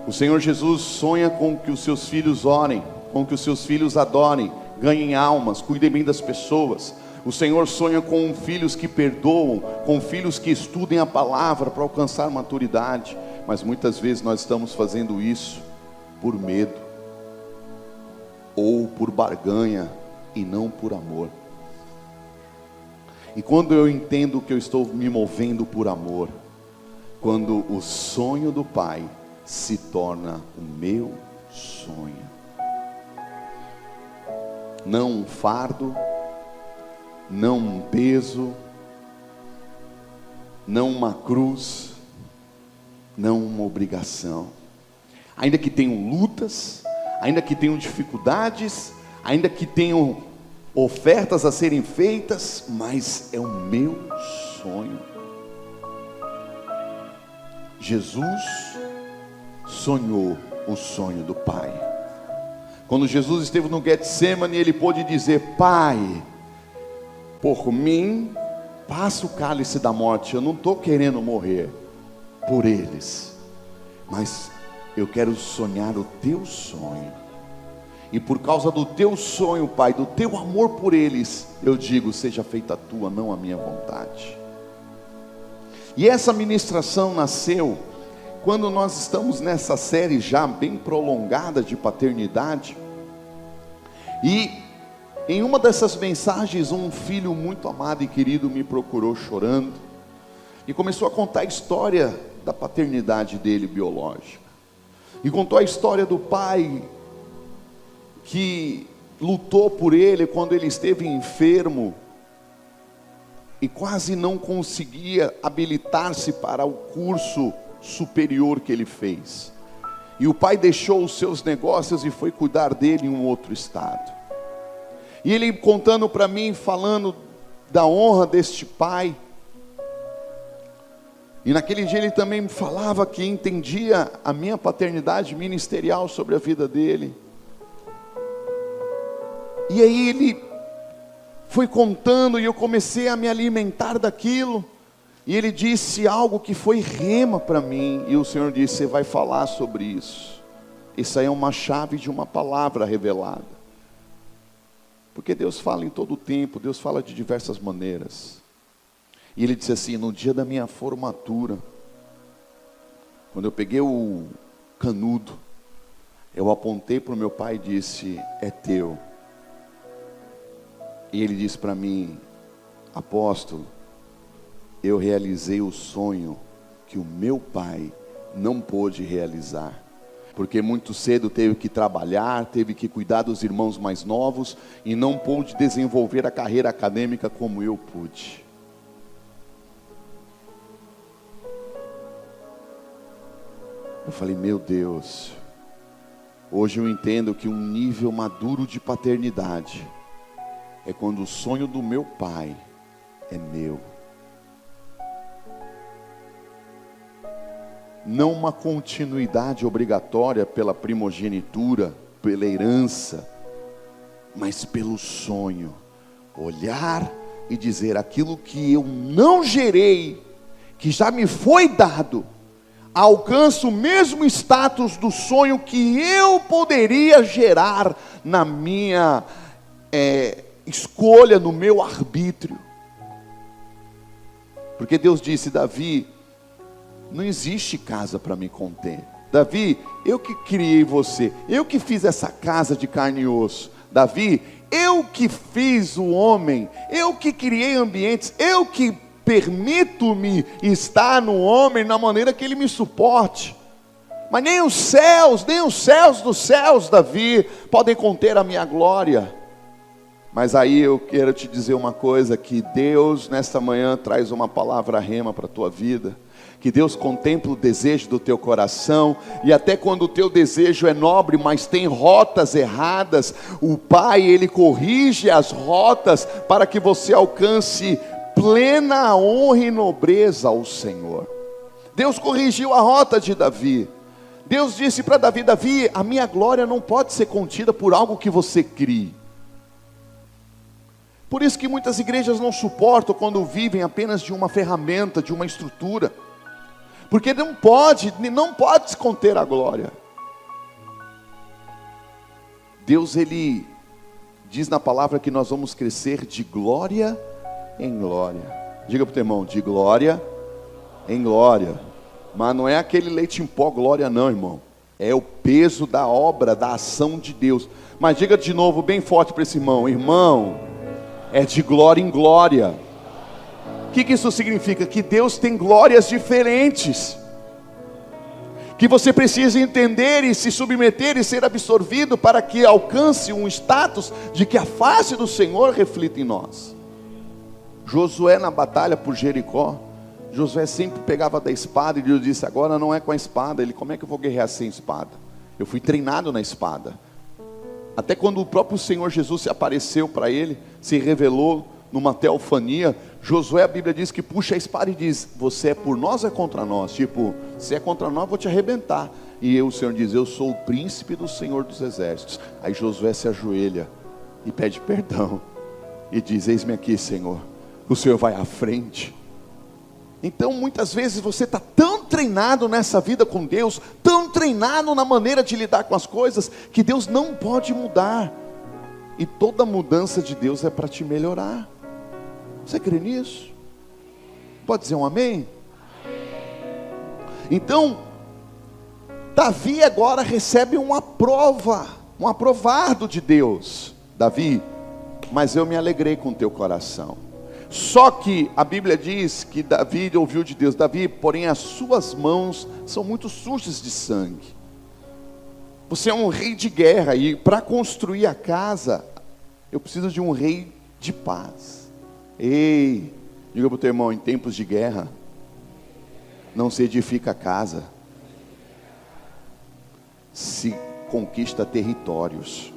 O Senhor Jesus sonha com que os seus filhos orem, com que os seus filhos adorem, ganhem almas, cuidem bem das pessoas. O Senhor sonha com filhos que perdoam, com filhos que estudem a palavra para alcançar maturidade. Mas muitas vezes nós estamos fazendo isso por medo, ou por barganha, e não por amor. E quando eu entendo que eu estou me movendo por amor, quando o sonho do Pai se torna o meu sonho, não um fardo, não um peso, não uma cruz, não uma obrigação. Ainda que tenham lutas, ainda que tenham dificuldades, ainda que tenham ofertas a serem feitas, mas é o meu sonho. Jesus sonhou o sonho do Pai. Quando Jesus esteve no Getsemane, ele pôde dizer: Pai, por mim, passa o cálice da morte. Eu não estou querendo morrer por eles, mas eu quero sonhar o teu sonho. E por causa do teu sonho, Pai, do teu amor por eles, eu digo: seja feita a tua, não a minha vontade. E essa ministração nasceu quando nós estamos nessa série já bem prolongada de paternidade. E em uma dessas mensagens, um filho muito amado e querido me procurou chorando e começou a contar a história da paternidade dele biológica. E contou a história do pai que lutou por ele quando ele esteve enfermo e quase não conseguia habilitar-se para o curso superior que ele fez. E o pai deixou os seus negócios e foi cuidar dele em um outro estado. E ele contando para mim, falando da honra deste pai. E naquele dia ele também me falava que entendia a minha paternidade ministerial sobre a vida dele. E aí ele foi contando e eu comecei a me alimentar daquilo. E ele disse algo que foi rema para mim. E o Senhor disse: você vai falar sobre isso. Isso aí é uma chave de uma palavra revelada. Porque Deus fala em todo o tempo, Deus fala de diversas maneiras. E ele disse assim: no dia da minha formatura, quando eu peguei o canudo, eu apontei para o meu pai e disse: é teu. E ele disse para mim: apóstolo, eu realizei o sonho que o meu pai não pôde realizar, porque muito cedo teve que trabalhar, teve que cuidar dos irmãos mais novos, e não pôde desenvolver a carreira acadêmica como eu pude. Eu falei: meu Deus, hoje eu entendo que um nível maduro de paternidade é quando o sonho do meu pai é meu. Não uma continuidade obrigatória pela primogenitura, pela herança, mas pelo sonho. Olhar e dizer: aquilo que eu não gerei, que já me foi dado, alcança o mesmo status do sonho que eu poderia gerar na minha escolha, no meu arbítrio. Porque Deus disse: Davi, não existe casa para me conter. Davi, eu que criei você, eu que fiz essa casa de carne e osso. Davi, eu que fiz o homem, eu que criei ambientes, eu que permito-me estar no homem na maneira que ele me suporte. Mas nem os céus dos céus, Davi, podem conter a minha glória. Mas aí eu quero te dizer uma coisa, que Deus nesta manhã traz uma palavra rema para a tua vida. Que Deus contempla o desejo do teu coração, e até quando o teu desejo é nobre, mas tem rotas erradas, o Pai, Ele corrige as rotas, para que você alcance plena honra e nobreza ao Senhor. Deus corrigiu a rota de Davi. Deus disse para Davi: Davi, a minha glória não pode ser contida por algo que você crie. Por isso que muitas igrejas não suportam quando vivem apenas de uma ferramenta, de uma estrutura. Porque não pode se conter a glória. Deus, Ele diz na palavra que nós vamos crescer de glória em glória. Diga para o teu irmão, de glória em glória. Mas não é aquele leite em pó glória não, irmão. É o peso da obra, da ação de Deus. Mas diga de novo bem forte para esse irmão: irmão, é de glória em glória. O que isso significa? Que Deus tem glórias diferentes, que você precisa entender e se submeter e ser absorvido para que alcance um status de que a face do Senhor reflita em nós. Josué na batalha por Jericó, Josué sempre pegava da espada e Deus disse: agora não é com a espada. Ele: como é que eu vou guerrear sem espada? Eu fui treinado na espada. Até quando o próprio Senhor Jesus se apareceu para ele, se revelou numa teofania, Josué, a Bíblia diz que puxa a espada e diz: você é por nós ou é contra nós? Tipo, se é contra nós, eu vou te arrebentar. E o Senhor diz: eu sou o príncipe do Senhor dos exércitos. Aí Josué se ajoelha e pede perdão e diz: eis-me aqui, Senhor, o Senhor vai à frente. Então muitas vezes você está tão treinado nessa vida com Deus, tão treinado na maneira de lidar com as coisas, que Deus não pode mudar. E toda mudança de Deus é para te melhorar. Você crê nisso? Pode dizer um amém? Então, Davi agora recebe uma prova, um aprovado de Deus. Davi, mas eu me alegrei com o teu coração. Só que a Bíblia diz que Davi ouviu de Deus: Davi, porém as suas mãos são muito sujas de sangue. Você é um rei de guerra, e para construir a casa, eu preciso de um rei de paz. Ei, diga para o teu irmão: em tempos de guerra, não se edifica casa, se conquista territórios.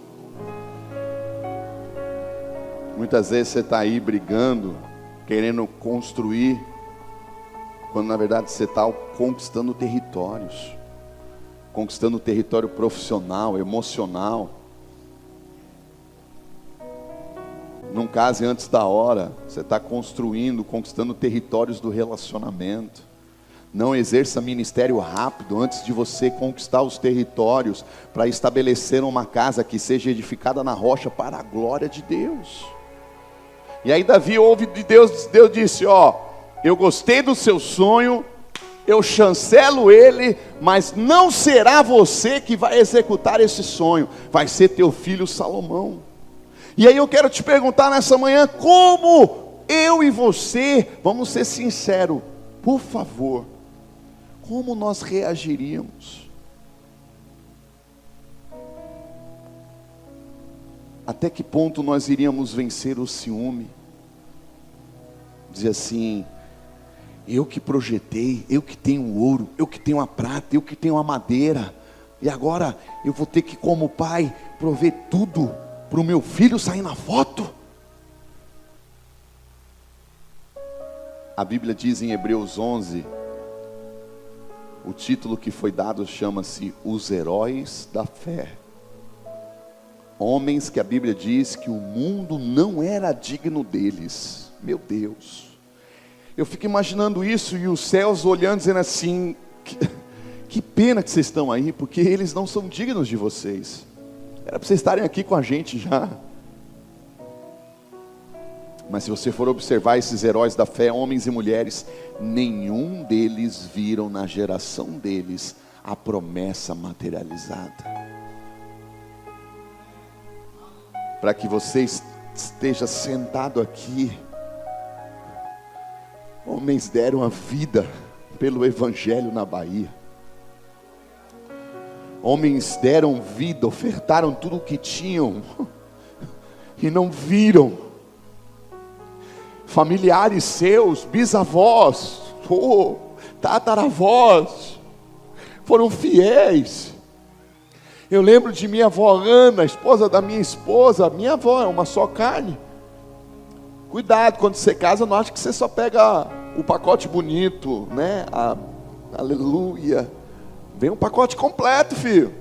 Muitas vezes você está aí brigando, querendo construir, quando na verdade você está conquistando territórios. Conquistando território profissional, emocional. Não case antes da hora. Você está construindo, conquistando territórios do relacionamento. Não exerça ministério rápido antes de você conquistar os territórios, para estabelecer uma casa que seja edificada na rocha para a glória de Deus. E aí Davi ouve de Deus, Deus disse: ó, eu gostei do seu sonho, eu chancelo ele, mas não será você que vai executar esse sonho, vai ser teu filho Salomão. E aí eu quero te perguntar nessa manhã, como eu e você, vamos ser sinceros, por favor, como nós reagiríamos? Até que ponto nós iríamos vencer o ciúme? Dizer assim: eu que projetei, eu que tenho o ouro, eu que tenho a prata, eu que tenho a madeira, e agora eu vou ter que, como pai, prover tudo para o meu filho sair na foto? A Bíblia diz em Hebreus 11, o título que foi dado chama-se Os Heróis da Fé. Homens que a Bíblia diz que o mundo não era digno deles. Meu Deus, eu fico imaginando isso, e os céus olhando, dizendo assim: que pena que vocês estão aí, porque eles não são dignos de vocês. Era para vocês estarem aqui com a gente já. Mas se você for observar esses heróis da fé, homens e mulheres, nenhum deles viram na geração deles a promessa materializada. Para que você esteja sentado aqui, homens deram a vida pelo Evangelho na Bahia. Homens deram vida, ofertaram tudo o que tinham e não viram. Familiares seus, bisavós, tataravós, foram fiéis. Eu lembro de minha avó Ana, esposa da minha esposa. Minha avó é uma só carne. Cuidado, quando você casa, não acha que você só pega o pacote bonito, né? Aleluia. Vem um pacote completo, filho.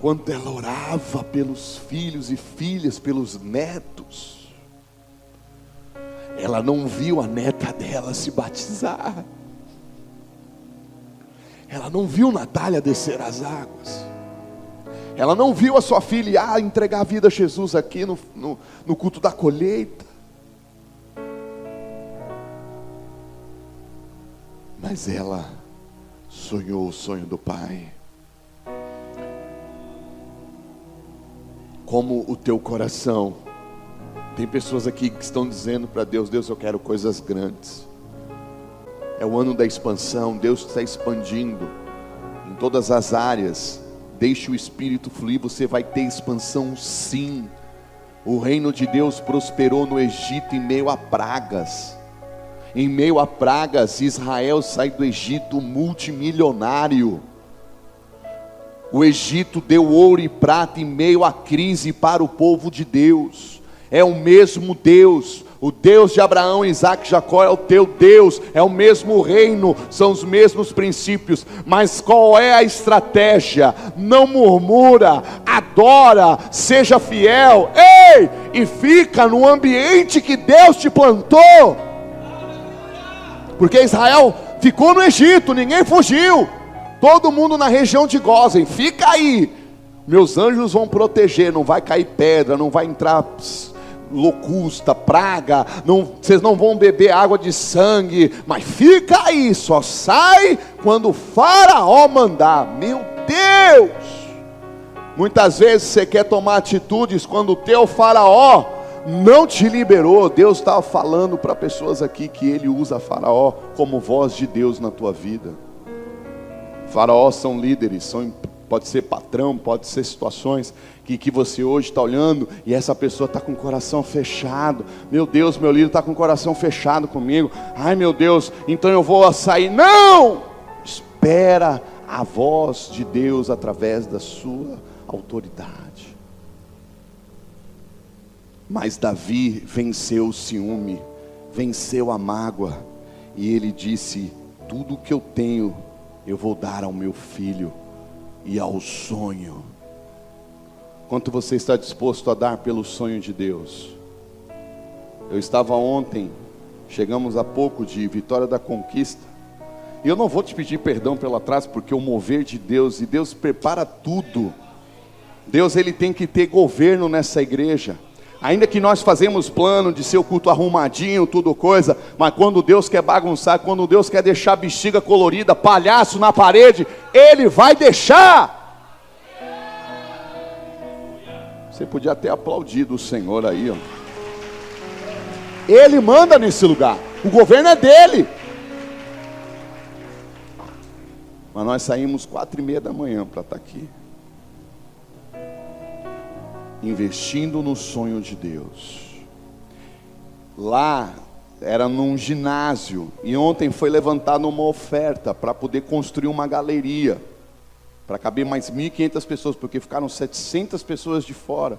Quando ela orava pelos filhos e filhas, pelos netos, ela não viu a neta dela se batizar. Ela não viu Natália descer as águas. Ela não viu a sua filha entregar a vida a Jesus aqui no culto da colheita. Mas ela sonhou o sonho do Pai. Como o teu coração. Tem pessoas aqui que estão dizendo para Deus: Deus, eu quero coisas grandes. É o ano da expansão. Deus está expandindo em todas as áreas. Deixe o Espírito fluir, você vai ter expansão sim. O reino de Deus prosperou no Egito em meio a pragas. Em meio a pragas, Israel sai do Egito multimilionário. O Egito deu ouro e prata em meio à crise para o povo de Deus. É o mesmo Deus. O Deus de Abraão, Isaac e Jacó é o teu Deus, é o mesmo reino, são os mesmos princípios. Mas qual é a estratégia? Não murmura, adora, seja fiel, ei, e fica no ambiente que Deus te plantou. Porque Israel ficou no Egito, ninguém fugiu, todo mundo na região de Gósen, fica aí, meus anjos vão proteger, não vai cair pedra, não vai entrar locusta, praga, vocês não vão beber água de sangue, mas fica aí, só sai quando o Faraó mandar. Meu Deus! Muitas vezes você quer tomar atitudes quando o teu Faraó não te liberou. Deus estava falando para pessoas aqui que Ele usa Faraó como voz de Deus na tua vida. Faraós são líderes, pode ser patrão, pode ser situações que você hoje está olhando e essa pessoa está com o coração fechado. Meu Deus, meu líder está com o coração fechado comigo. Ai meu Deus, então eu vou sair. Não! Espera a voz de Deus através da sua autoridade. Mas Davi venceu o ciúme, venceu a mágoa, e ele disse: tudo que eu tenho eu vou dar ao meu filho e ao sonho. Quanto você está disposto a dar pelo sonho de Deus? Eu estava ontem, chegamos há pouco de Vitória da Conquista, e eu não vou te pedir perdão pelo atraso, porque o mover de Deus, e Deus prepara tudo. Deus, Ele tem que ter governo nessa igreja. Ainda que nós fazemos plano de ser o culto arrumadinho, tudo coisa, mas quando Deus quer bagunçar, quando Deus quer deixar bexiga colorida, palhaço na parede, Ele vai deixar. Você podia ter aplaudido o Senhor aí, ó. Ele manda nesse lugar, o governo é dele. Mas nós saímos 4:30 da manhã para estar aqui, investindo no sonho de Deus. Lá era num ginásio, e ontem foi levantada uma oferta para poder construir uma galeria, para caber mais 1.500 pessoas, porque ficaram 700 pessoas de fora.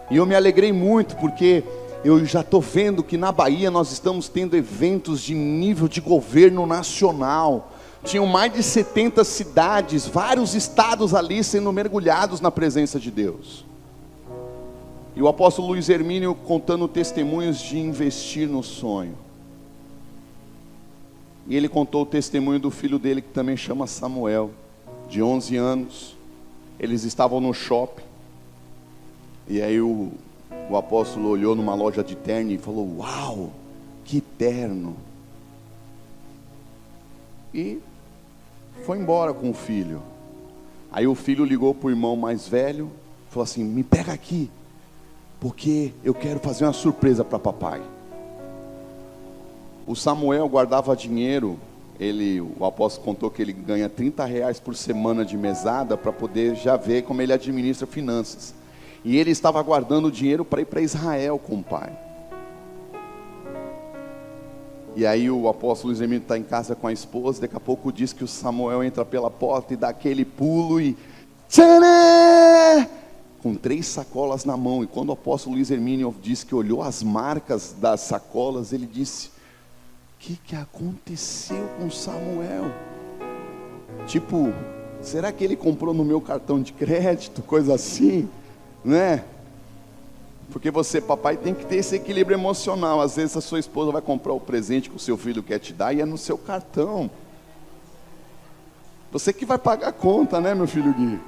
E eu me alegrei muito, porque eu já estou vendo que na Bahia nós estamos tendo eventos de nível de governo nacional. Tinham mais de 70 cidades, vários estados ali sendo mergulhados na presença de Deus. E o apóstolo Luiz Hermínio contando testemunhos de investir no sonho. E ele contou o testemunho do filho dele, que também chama Samuel, de 11 anos. Eles estavam no shopping, e aí o apóstolo olhou numa loja de terno e falou: uau, que terno. E foi embora com o filho. Aí o filho ligou para o irmão mais velho, falou assim: me pega aqui, porque eu quero fazer uma surpresa para papai. O Samuel guardava dinheiro. O apóstolo contou que ele ganha R$30 por semana de mesada, para poder já ver como ele administra finanças. E ele estava guardando dinheiro para ir para Israel com o pai. E aí o apóstolo Luiz Hermínio está em casa com a esposa. Daqui a pouco diz que o Samuel entra pela porta e dá aquele pulo e tcharam! Com 3 sacolas na mão. E quando o apóstolo Luiz Hermínio disse que olhou as marcas das sacolas, ele disse: o que aconteceu com Samuel? Tipo, será que ele comprou no meu cartão de crédito? Coisa assim, né? Porque você, papai, tem que ter esse equilíbrio emocional. Às vezes a sua esposa vai comprar o presente que o seu filho quer te dar e é no seu cartão. Você que vai pagar a conta, né, meu filho Gui?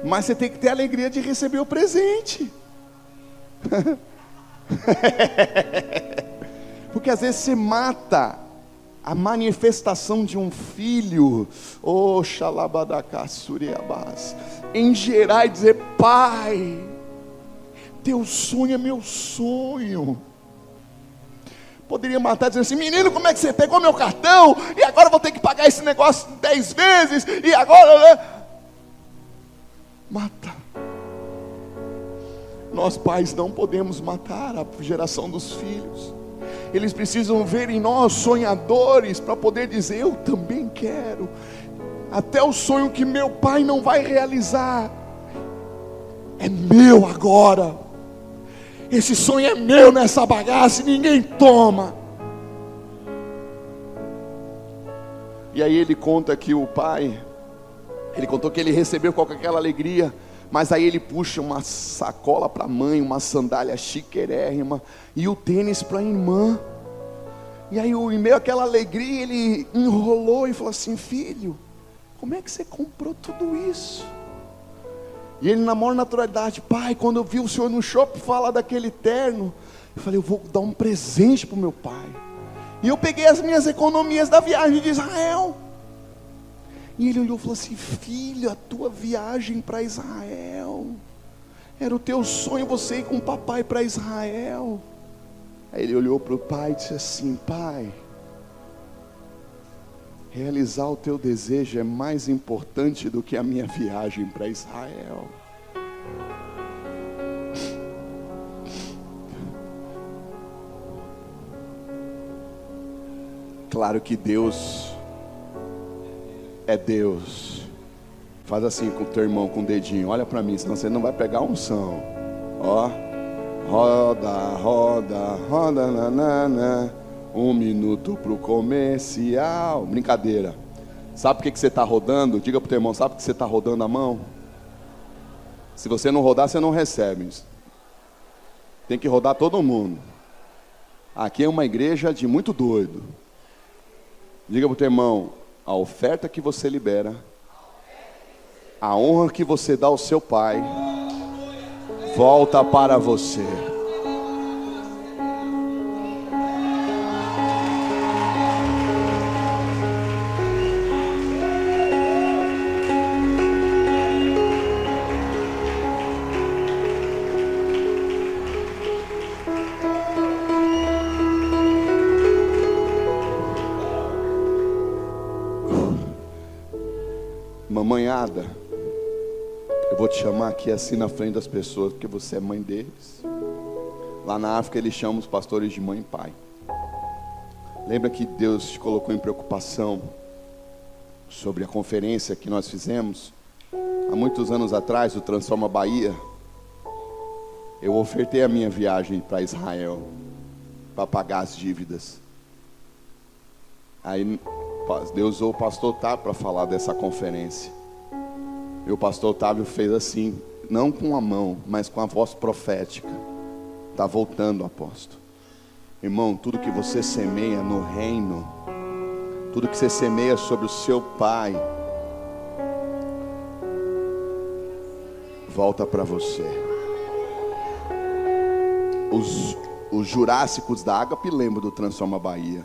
Mas você tem que ter a alegria de receber o presente. Porque às vezes você mata a manifestação de um filho, em gerar e dizer: Pai, teu sonho é meu sonho. Poderia matar dizendo assim: menino, como é que você pegou meu cartão? E agora eu vou ter que pagar esse negócio 10 vezes. E agora, né? Mata. Nós pais não podemos matar a geração dos filhos. Eles precisam ver em nós sonhadores para poder dizer: eu também quero. Até o sonho que meu pai não vai realizar é meu agora. Esse sonho é meu nessa bagaça e ninguém toma. E aí ele conta que o pai, ele contou que ele recebeu com aquela alegria, mas aí ele puxa uma sacola para a mãe, uma sandália chiquérrima e o tênis para a irmã. E aí em meio àquela alegria ele enrolou e falou assim: filho, como é que você comprou tudo isso? E ele na maior naturalidade: pai, quando eu vi o senhor no shopping falar daquele terno, eu falei: eu vou dar um presente para o meu pai. E eu peguei as minhas economias da viagem de Israel. E ele olhou e falou assim: filho, a tua viagem para Israel, era o teu sonho você ir com o papai para Israel. Aí ele olhou para o pai e disse assim: pai, realizar o teu desejo é mais importante do que a minha viagem para Israel. Claro que Deus é Deus. Faz assim com o teu irmão, com o dedinho: olha para mim, senão você não vai pegar unção. Ó, roda, roda, roda, nanana. 1 minuto pro comercial. Brincadeira. Sabe por que você está rodando? Diga pro teu irmão: sabe por que você está rodando a mão? Se você não rodar, você não recebe. Tem que rodar todo mundo. Aqui é uma igreja de muito doido. Diga pro teu irmão: a oferta que você libera, a honra que você dá ao seu pai, volta para você. Mamanhada, eu vou te chamar aqui assim na frente das pessoas, porque você é mãe deles. Lá na África eles chamam os pastores de mãe e pai. Lembra que Deus te colocou em preocupação sobre a conferência que nós fizemos há muitos anos atrás, o Transforma Bahia? Eu ofertei a minha viagem para Israel para pagar as dívidas. Aí Deus usou o pastor Otávio para falar dessa conferência. E o pastor Otávio fez assim, não com a mão, mas com a voz profética: está voltando, apóstolo. Irmão, tudo que você semeia no reino, tudo que você semeia sobre o seu pai, volta para você. Os Jurássicos da Ágape lembram do Transforma Bahia.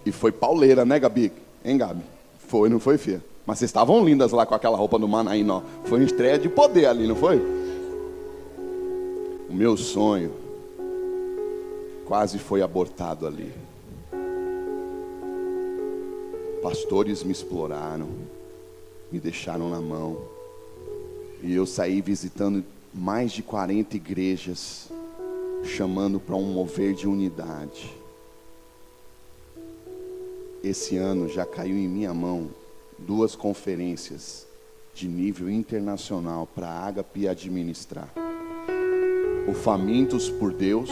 E foi pauleira, né, Gabi? Hein, Gabi? Foi, não foi, filha? Mas vocês estavam lindas lá com aquela roupa do Manaína, ó. Foi uma estreia de poder ali, não foi? O meu sonho quase foi abortado ali. Pastores me exploraram, me deixaram na mão. E eu saí visitando mais de 40 igrejas, chamando para um mover de unidade. Esse ano já caiu em minha mão 2 conferências de nível internacional para a Ágape administrar. O Famintos por Deus,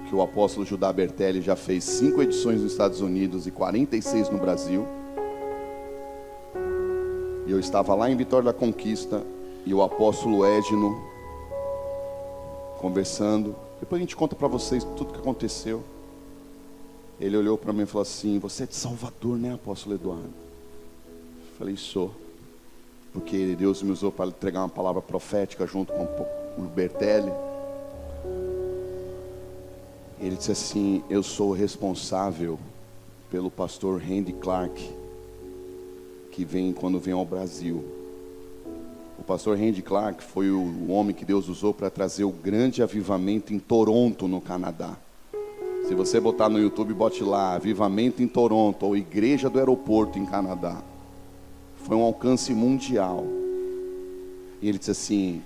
que o apóstolo Judá Bertelli já fez 5 edições nos Estados Unidos e 46 no Brasil. E eu estava lá em Vitória da Conquista e o apóstolo Edno conversando. Depois a gente conta para vocês tudo que aconteceu. Ele olhou para mim e falou assim: você é de Salvador, né, apóstolo Eduardo? Falei, sou. Porque Deus me usou para entregar uma palavra profética junto com o Bertelli. Ele disse assim: eu sou responsável pelo pastor Randy Clark, que vem quando vem ao Brasil. O pastor Randy Clark foi o homem que Deus usou para trazer o grande avivamento em Toronto, no Canadá. Se você botar no YouTube, bote lá, avivamento em Toronto, ou igreja do aeroporto em Canadá. Foi um alcance mundial. E ele disse assim: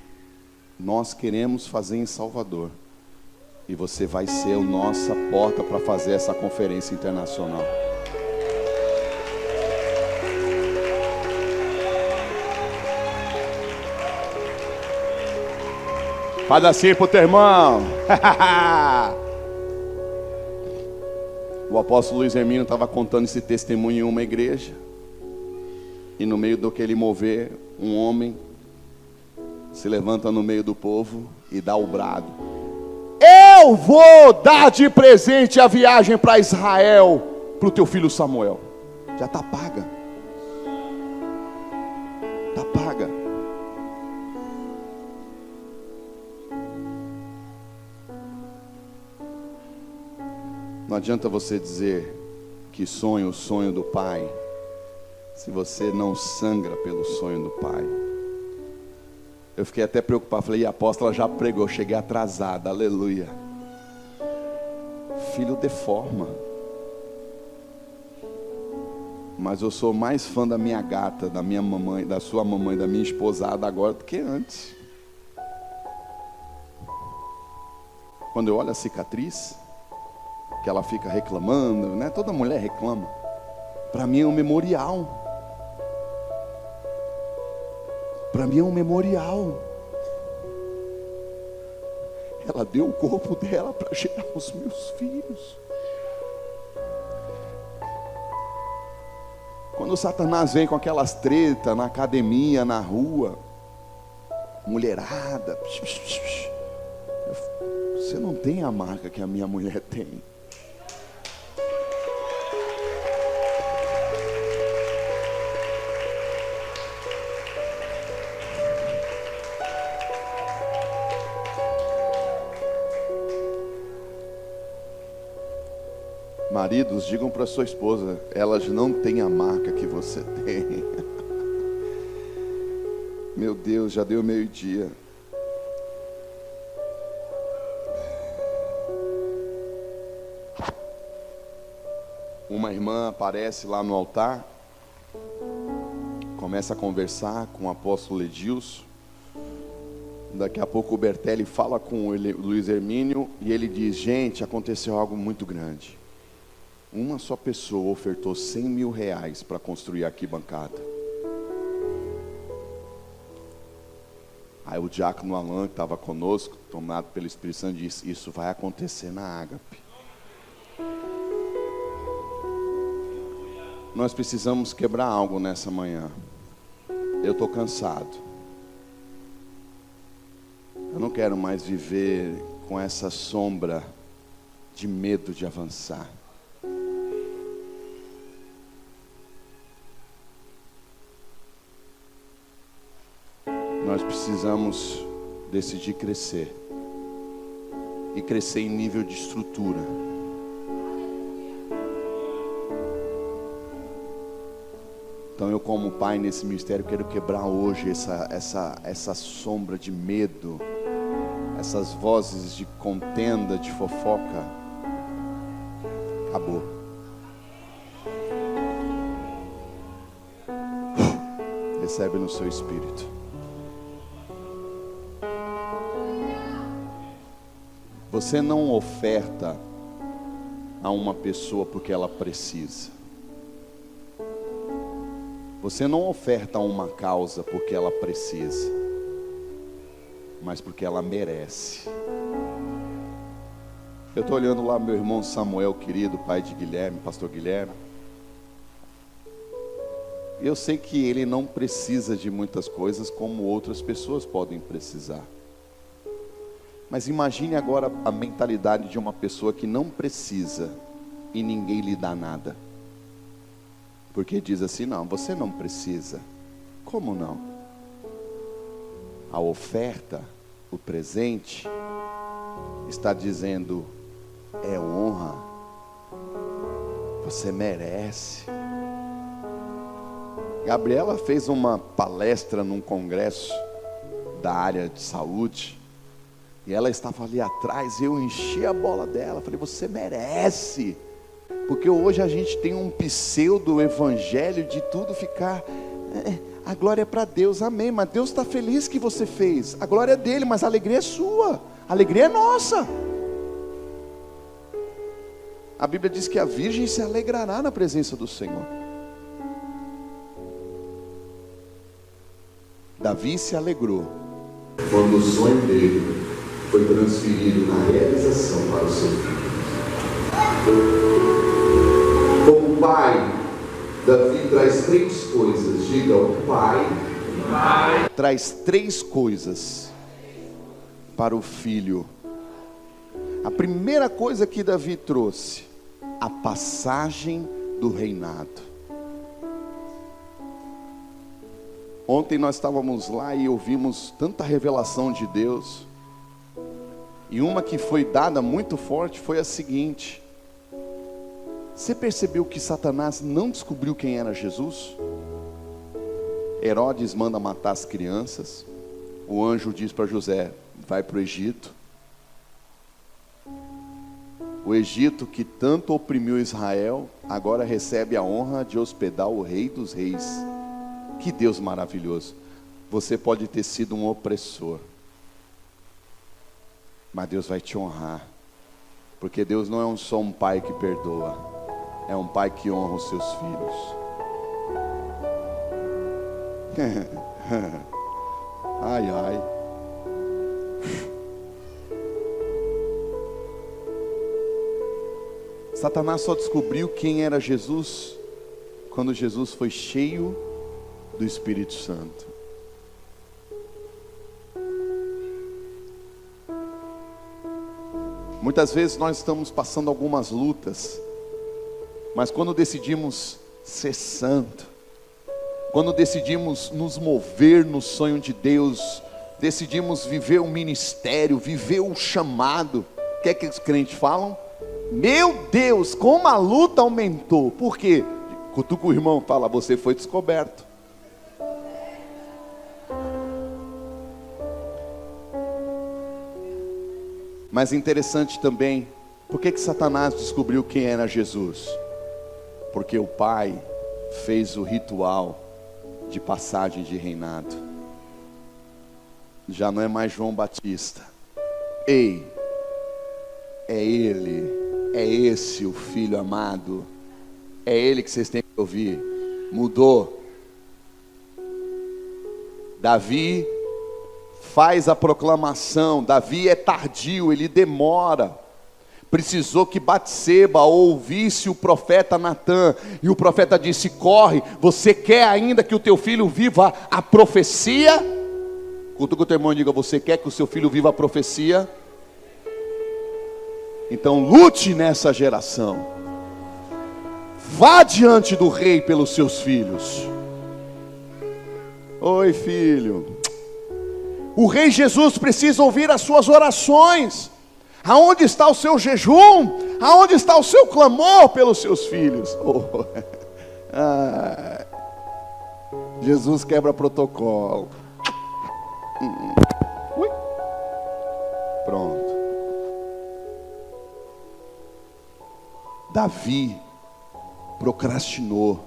nós queremos fazer em Salvador, e você vai ser a nossa porta para fazer essa conferência internacional. Faz assim pro teu irmão. O apóstolo Luiz Hermínio estava contando esse testemunho em uma igreja. E no meio do que ele mover, um homem se levanta no meio do povo e dá o brado: eu vou dar de presente a viagem para Israel para o teu filho Samuel. Já está paga. Está paga. Não adianta você dizer que sonha o sonho do Pai, se você não sangra pelo sonho do Pai. Eu fiquei até preocupado, falei: e a apóstola já pregou, cheguei atrasada, aleluia. Filho deforma. Mas eu sou mais fã da minha gata, da minha mamãe, da sua mamãe, da minha esposada agora do que antes. Quando eu olho a cicatriz, que ela fica reclamando, né? Toda mulher reclama. Para mim é um memorial. Para mim é um memorial. Ela deu o corpo dela para gerar os meus filhos. Quando Satanás vem com aquelas tretas na academia, na rua, mulherada, você não tem a marca que a minha mulher tem. Maridos, digam para sua esposa: elas não têm a marca que você tem. Meu Deus, já deu meio-dia. Uma irmã aparece lá no altar, começa a conversar com o apóstolo Edilson. Daqui a pouco o Bertelli fala com o Luiz Hermínio e ele diz: gente, aconteceu algo muito grande. Uma só pessoa ofertou 100 mil reais para construir a arquibancada. Aí o diácono Alan, que estava conosco, tomado pelo Espírito Santo, disse: isso vai acontecer na Ágape. Nós precisamos quebrar algo nessa manhã. Eu estou cansado. Eu não quero mais viver com essa sombra de medo de avançar. Nós precisamos decidir crescer. E crescer em nível de estrutura. Então eu, como pai nesse ministério, quero quebrar hoje essa sombra de medo, essas vozes de contenda, de fofoca. Acabou. Recebe no seu espírito. Você não oferta a uma pessoa porque ela precisa. Você não oferta a uma causa porque ela precisa, mas porque ela merece. Eu estou olhando lá meu irmão Samuel, querido, pai de Guilherme, pastor Guilherme. E eu sei que ele não precisa de muitas coisas como outras pessoas podem precisar. Mas imagine agora a mentalidade de uma pessoa que não precisa e ninguém lhe dá nada. Porque diz assim: não, você não precisa. Como não? A oferta, o presente, está dizendo: é honra, você merece. Gabriela fez uma palestra num congresso da área de saúde, e ela estava ali atrás, e eu enchi a bola dela, falei: você merece. Porque hoje a gente tem um pseudo evangelho de tudo ficar, a glória é para Deus, amém, mas Deus está feliz que você fez, a glória é dele, mas a alegria é sua, a alegria é nossa. A Bíblia diz que a virgem se alegrará na presença do Senhor. Davi se alegrou quando o sonho dele foi transferido na realização para o seu filho. Como pai, Davi traz três coisas. Diga: o pai traz três coisas para o filho. A primeira coisa que Davi trouxe: a passagem do reinado. Ontem nós estávamos lá e ouvimos tanta revelação de Deus, e uma que foi dada muito forte foi a seguinte: você percebeu que Satanás não descobriu quem era Jesus? Herodes manda matar as crianças, o anjo diz para José: vai para o Egito. O Egito, que tanto oprimiu Israel, agora recebe a honra de hospedar o Rei dos Reis. Que Deus maravilhoso. Você pode ter sido um opressor, mas Deus vai te honrar, porque Deus não é só um pai que perdoa, é um pai que honra os seus filhos. Ai, ai. Satanás só descobriu quem era Jesus quando Jesus foi cheio do Espírito Santo. Muitas vezes nós estamos passando algumas lutas, mas quando decidimos ser santo, quando decidimos nos mover no sonho de Deus, decidimos viver o ministério, viver o chamado, o que é que os crentes falam? Meu Deus, como a luta aumentou. Por quê? Cutuca o irmão, fala: você foi descoberto. Mas interessante também, por que Satanás descobriu quem era Jesus? Porque o pai fez o ritual de passagem de reinado. Já não é mais João Batista. Ei, é ele, é esse o filho amado, é ele que vocês têm que ouvir. Mudou. Davi faz a proclamação. Davi é tardio, ele demora. Precisou que Batseba ouvisse o profeta Natã, e o profeta disse: corre, você quer ainda que o teu filho viva a profecia? Cutuca o teu irmão e diga: você quer que o seu filho viva a profecia? Então lute nessa geração, vá diante do rei pelos seus filhos. Oi, filho. O rei Jesus precisa ouvir as suas orações. Aonde está o seu jejum? Aonde está o seu clamor pelos seus filhos? Oh. Jesus quebra protocolo. Ui. Pronto. Davi procrastinou,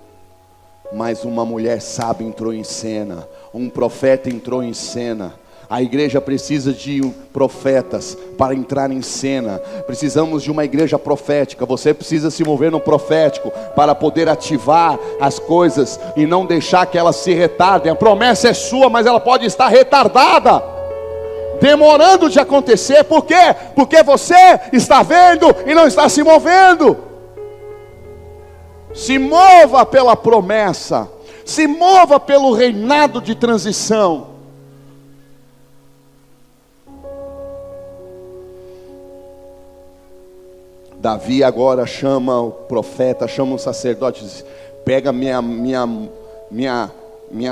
mas uma mulher sábia entrou em cena, um profeta entrou em cena. A igreja precisa de profetas para entrar em cena. Precisamos de uma igreja profética. Você precisa se mover no profético para poder ativar as coisas e não deixar que elas se retardem. A promessa é sua, mas ela pode estar retardada, demorando de acontecer. Por quê? Porque você está vendo e não está se movendo. Se mova pela promessa, se mova pelo reinado de transição. Davi agora chama o profeta, chama o sacerdote e diz: pega minha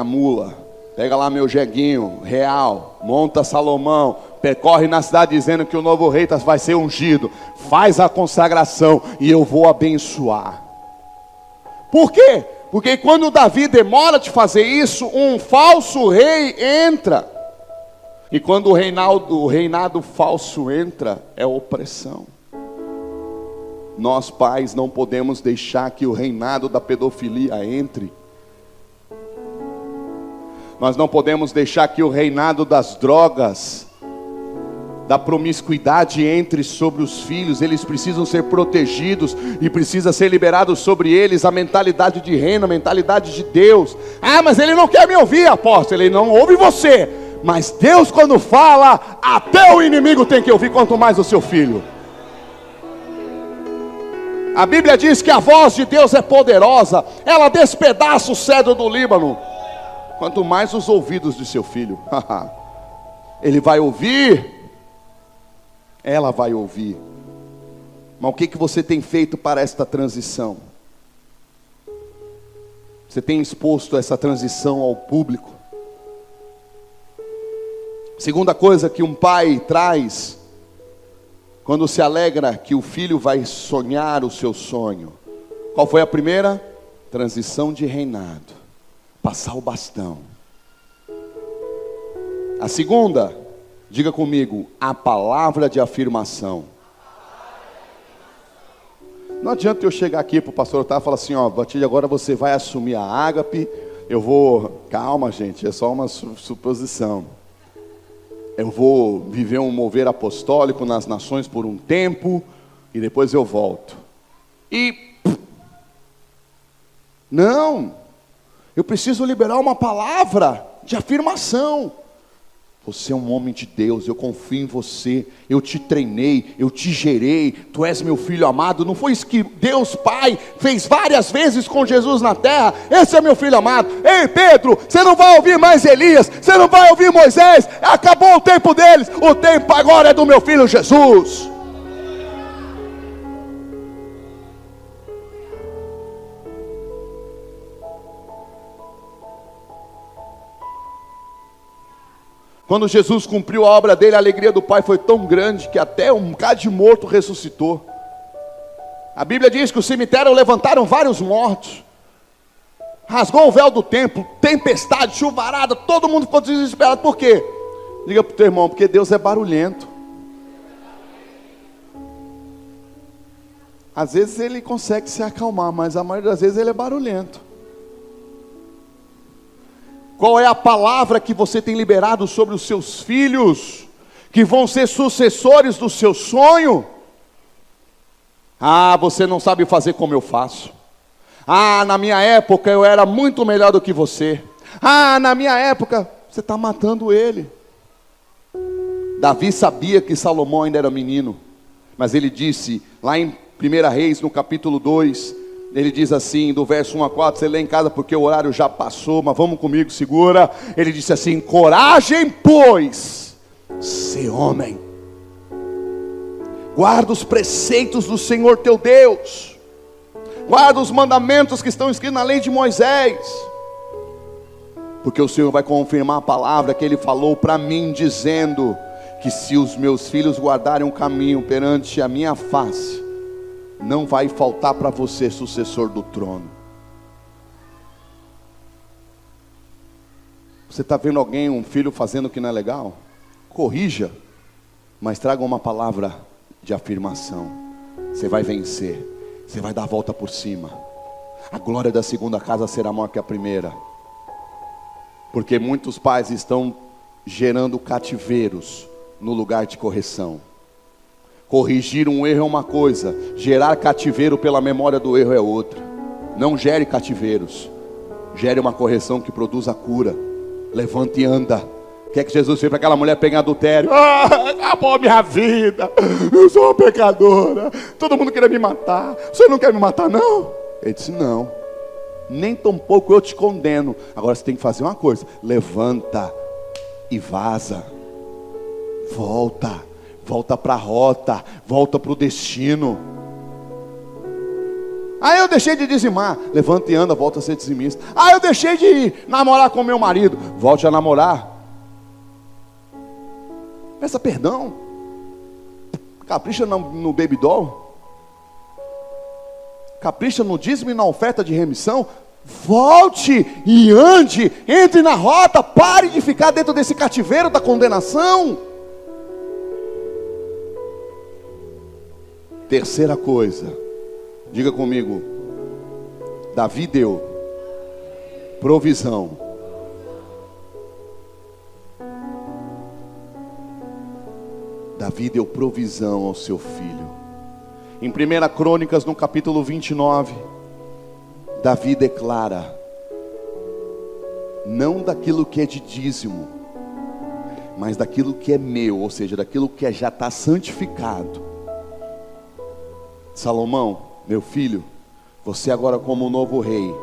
mula, pega lá meu jeguinho real, monta Salomão, percorre na cidade dizendo que o novo rei vai ser ungido, faz a consagração e eu vou abençoar. Por quê? Porque quando Davi demora de fazer isso, um falso rei entra. E quando o reinado falso entra, é opressão. Nós pais não podemos deixar que o reinado da pedofilia entre. Nós não podemos deixar que o reinado das drogas, da promiscuidade entre sobre os filhos. Eles precisam ser protegidos e precisa ser liberado sobre eles a mentalidade de reino, a mentalidade de Deus. Ah, mas ele não quer me ouvir, apóstolo. Ele não ouve você. Mas Deus, quando fala, até o inimigo tem que ouvir, quanto mais o seu filho. A Bíblia diz que a voz de Deus é poderosa, ela despedaça o cedro do Líbano, quanto mais os ouvidos de seu filho. Ele vai ouvir, ela vai ouvir. Mas o que você tem feito para esta transição? Você tem exposto essa transição ao público? Segunda coisa que um pai traz quando se alegra que o filho vai sonhar o seu sonho. Qual foi a primeira? Transição de reinado, passar o bastão. A segunda, diga comigo, a palavra de afirmação. Não adianta eu chegar aqui para o pastor Otávio e falar assim, ó, a partir de agora você vai assumir a ágape, eu vou, calma gente, é só uma suposição. Eu vou viver um mover apostólico nas nações por um tempo, e depois eu volto. Não, eu preciso liberar uma palavra de afirmação. Você é um homem de Deus, eu confio em você, eu te treinei, eu te gerei, tu és meu filho amado. Não foi isso que Deus Pai fez várias vezes com Jesus na terra? Esse é meu filho amado. Ei Pedro, você não vai ouvir mais Elias, você não vai ouvir Moisés, acabou o tempo deles, o tempo agora é do meu filho Jesus. Quando Jesus cumpriu a obra dele, a alegria do Pai foi tão grande que até um bocado de morto ressuscitou. A Bíblia diz que o cemitério levantaram vários mortos. Rasgou o véu do templo, tempestade, chuvarada, todo mundo ficou desesperado. Por quê? Diga para o teu irmão, porque Deus é barulhento. Às vezes ele consegue se acalmar, mas a maioria das vezes ele é barulhento. Qual é a palavra que você tem liberado sobre os seus filhos, que vão ser sucessores do seu sonho? Ah, você não sabe fazer como eu faço. Ah, na minha época eu era muito melhor do que você. Ah, na minha época, você está matando ele. Davi sabia que Salomão ainda era menino, mas ele disse, lá em 1 Reis, no capítulo 2, ele diz assim, do verso 1 a 4, você lê em casa porque o horário já passou, mas vamos comigo, segura. Ele disse assim, coragem pois, ser homem, guarda os preceitos do Senhor teu Deus, guarda os mandamentos que estão escritos na lei de Moisés, porque o Senhor vai confirmar a palavra que Ele falou para mim, dizendo que se os meus filhos guardarem um caminho perante a minha face, não vai faltar para você sucessor do trono. Você está vendo alguém, um filho fazendo o que não é legal? Corrija, mas traga uma palavra de afirmação. Você vai vencer, você vai dar a volta por cima. A glória da segunda casa será maior que a primeira. Porque muitos pais estão gerando cativeiros no lugar de correção. Corrigir um erro é uma coisa, gerar cativeiro pela memória do erro é outra. Não gere cativeiros, gere uma correção que produza cura. Levanta e anda. O que é que Jesus fez para aquela mulher pegar adultério? Acabou a minha vida, eu sou uma pecadora, todo mundo queria me matar, você não quer me matar não? Ele disse, não, nem tampouco eu te condeno. Agora você tem que fazer uma coisa, levanta e vaza. Volta para a rota, volta para o destino. Ah, eu deixei de dizimar. Levanta e anda, volta a ser dizimista. Ah, eu deixei de namorar com meu marido. Volte a namorar. Peça perdão. Capricha no baby doll. Capricha no dízimo e na oferta de remissão. Volte e ande. Entre na rota. Pare de ficar dentro desse cativeiro da condenação. Terceira coisa. Diga comigo, Davi deu provisão. Davi deu provisão ao seu filho. Em 1 Crônicas, no capítulo 29, Davi declara: não daquilo que é de dízimo, mas daquilo que é meu, ou seja, daquilo que já está santificado. Salomão, meu filho, você agora como novo rei,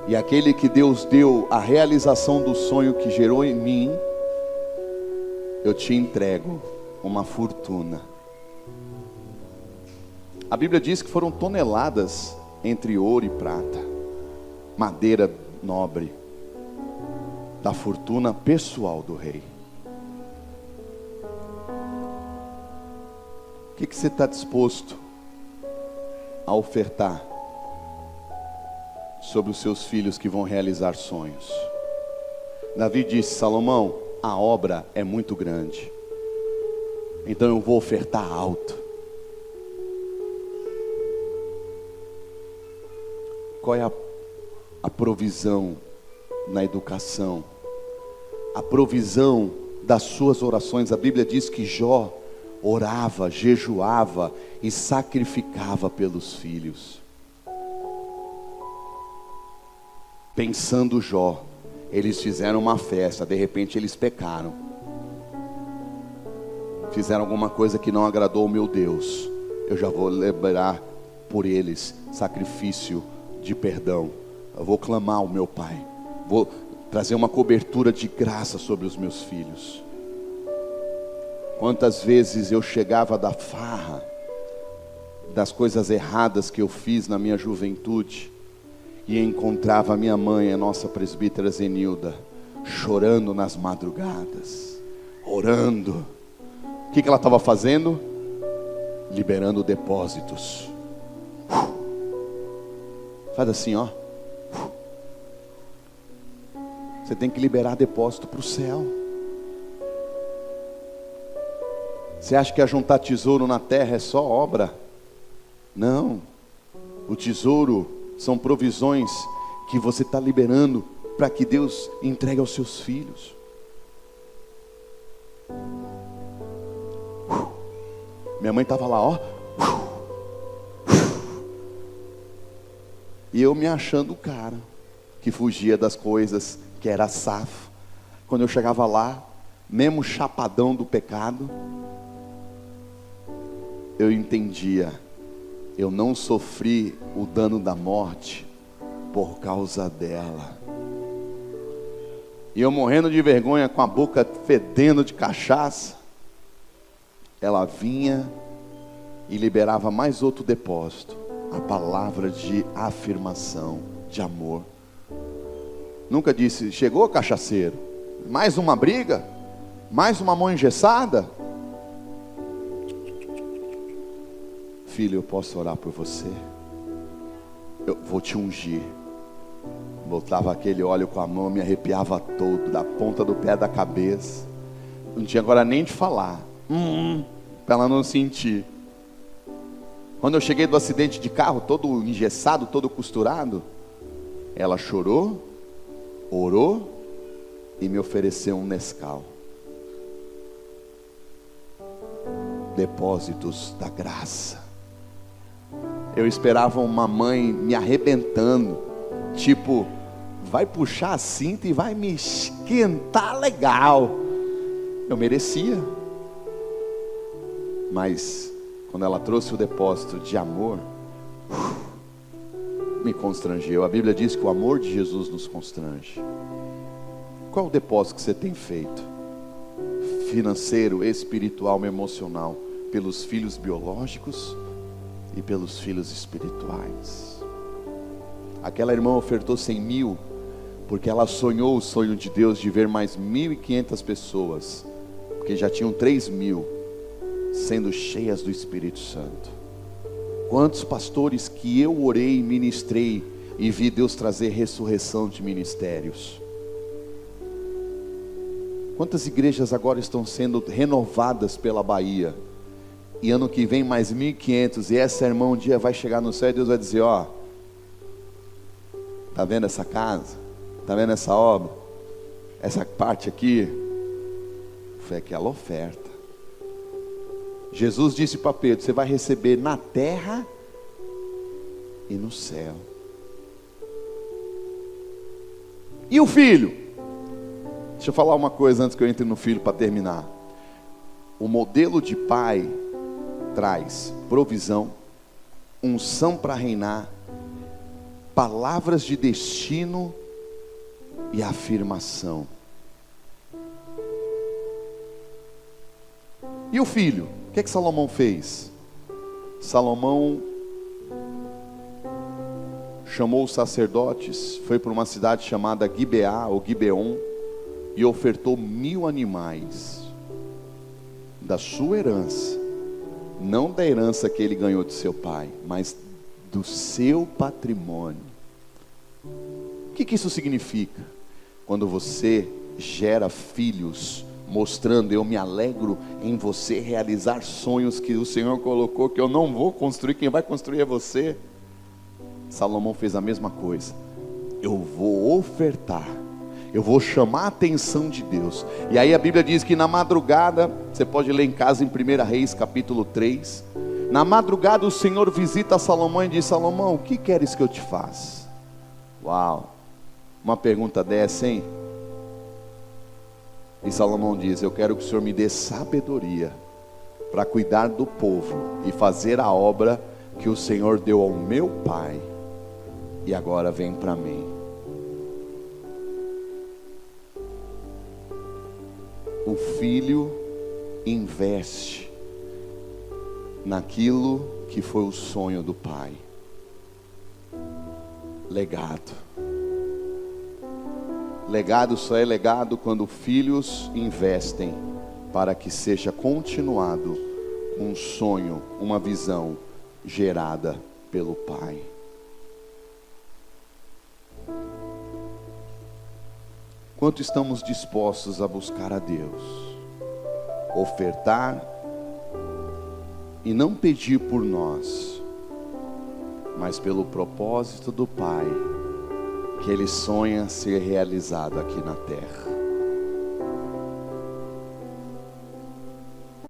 e aquele que Deus deu a realização do sonho que gerou em mim, eu te entrego uma fortuna. A Bíblia diz que foram toneladas entre ouro e prata, madeira nobre, da fortuna pessoal do rei. O que você está disposto a ofertar sobre os seus filhos que vão realizar sonhos? Davi disse: Salomão, a obra é muito grande, então eu vou ofertar alto. Qual é a provisão na educação? A provisão das suas orações. A Bíblia diz que Jó orava, jejuava e sacrificava pelos filhos. Pensando Jó, eles fizeram uma festa, de repente eles pecaram, fizeram alguma coisa que não agradou ao meu Deus. Eu já vou liberar por eles sacrifício de perdão. Eu vou clamar ao meu Pai, vou trazer uma cobertura de graça sobre os meus filhos. Quantas vezes eu chegava da farra, das coisas erradas que eu fiz na minha juventude, e encontrava a minha mãe, a nossa presbítera Zenilda, chorando nas madrugadas, orando. O que ela estava fazendo? Liberando depósitos. Faz assim, ó. Você tem que liberar depósito para o céu. Você acha que ajuntar tesouro na terra é só obra? Não. O tesouro são provisões que você está liberando para que Deus entregue aos seus filhos. Minha mãe estava lá, ó. E eu me achando o cara que fugia das coisas, que era safo. Quando eu chegava lá, mesmo chapadão do pecado, eu entendia: eu não sofri o dano da morte por causa dela. E eu morrendo de vergonha, com a boca fedendo de cachaça, ela vinha e liberava mais outro depósito, a palavra de afirmação, de amor. Nunca disse: chegou, cachaceiro, mais uma briga, mais uma mão engessada. Filho, eu posso orar por você? Eu vou te ungir. Botava aquele óleo com a mão, me arrepiava todo, da ponta do pé da cabeça. Não tinha agora nem de falar, para ela não sentir. Quando eu cheguei do acidente de carro, todo engessado, todo costurado, ela chorou, orou e me ofereceu um Nescau. Depósitos da graça. Eu esperava uma mãe me arrebentando, tipo, vai puxar a cinta e vai me esquentar legal. Eu merecia. Mas quando ela trouxe o depósito de amor, me constrangeu. A Bíblia diz que o amor de Jesus nos constrange. Qual o depósito que você tem feito? Financeiro, espiritual, emocional, pelos filhos biológicos e pelos filhos espirituais. Aquela irmã ofertou 100.000, porque ela sonhou o sonho de Deus de ver mais 1.500 pessoas, porque já tinham 3.000 sendo cheias do Espírito Santo. Quantos pastores que eu orei e ministrei e vi Deus trazer ressurreição de ministérios. Quantas igrejas agora estão sendo renovadas pela Bahia, e ano que vem mais 1.500, e essa irmã um dia vai chegar no céu e Deus vai dizer: ó, tá vendo essa casa? Tá vendo essa obra? Essa parte aqui foi aquela oferta. Jesus disse para Pedro: você vai receber na terra e no céu. E o filho? Deixa eu falar uma coisa antes que eu entre no filho para terminar. O modelo de pai traz provisão, unção para reinar, palavras de destino e afirmação. E o filho? O que é que Salomão fez? Salomão chamou os sacerdotes, foi para uma cidade chamada Gibeá ou Gibeon, e ofertou 1.000 animais da sua herança, não da herança que ele ganhou de seu pai, mas do seu patrimônio. O que isso significa? Quando você gera filhos, mostrando: eu me alegro em você realizar sonhos que o Senhor colocou, que eu não vou construir, quem vai construir é você. Salomão fez a mesma coisa. Eu vou ofertar, eu vou chamar a atenção de Deus. E aí a Bíblia diz que na madrugada, você pode ler em casa em 1 Reis capítulo 3, na madrugada o Senhor visita Salomão e diz: Salomão, o que queres que eu te faça? Uau, uma pergunta dessa, hein? E Salomão diz: eu quero que o Senhor me dê sabedoria para cuidar do povo e fazer a obra que o Senhor deu ao meu pai, e agora vem para mim. O filho investe naquilo que foi o sonho do pai. Legado. Legado só é legado quando filhos investem para que seja continuado um sonho, uma visão gerada pelo pai. Quanto estamos dispostos a buscar a Deus, ofertar e não pedir por nós, mas pelo propósito do Pai que Ele sonha ser realizado aqui na terra.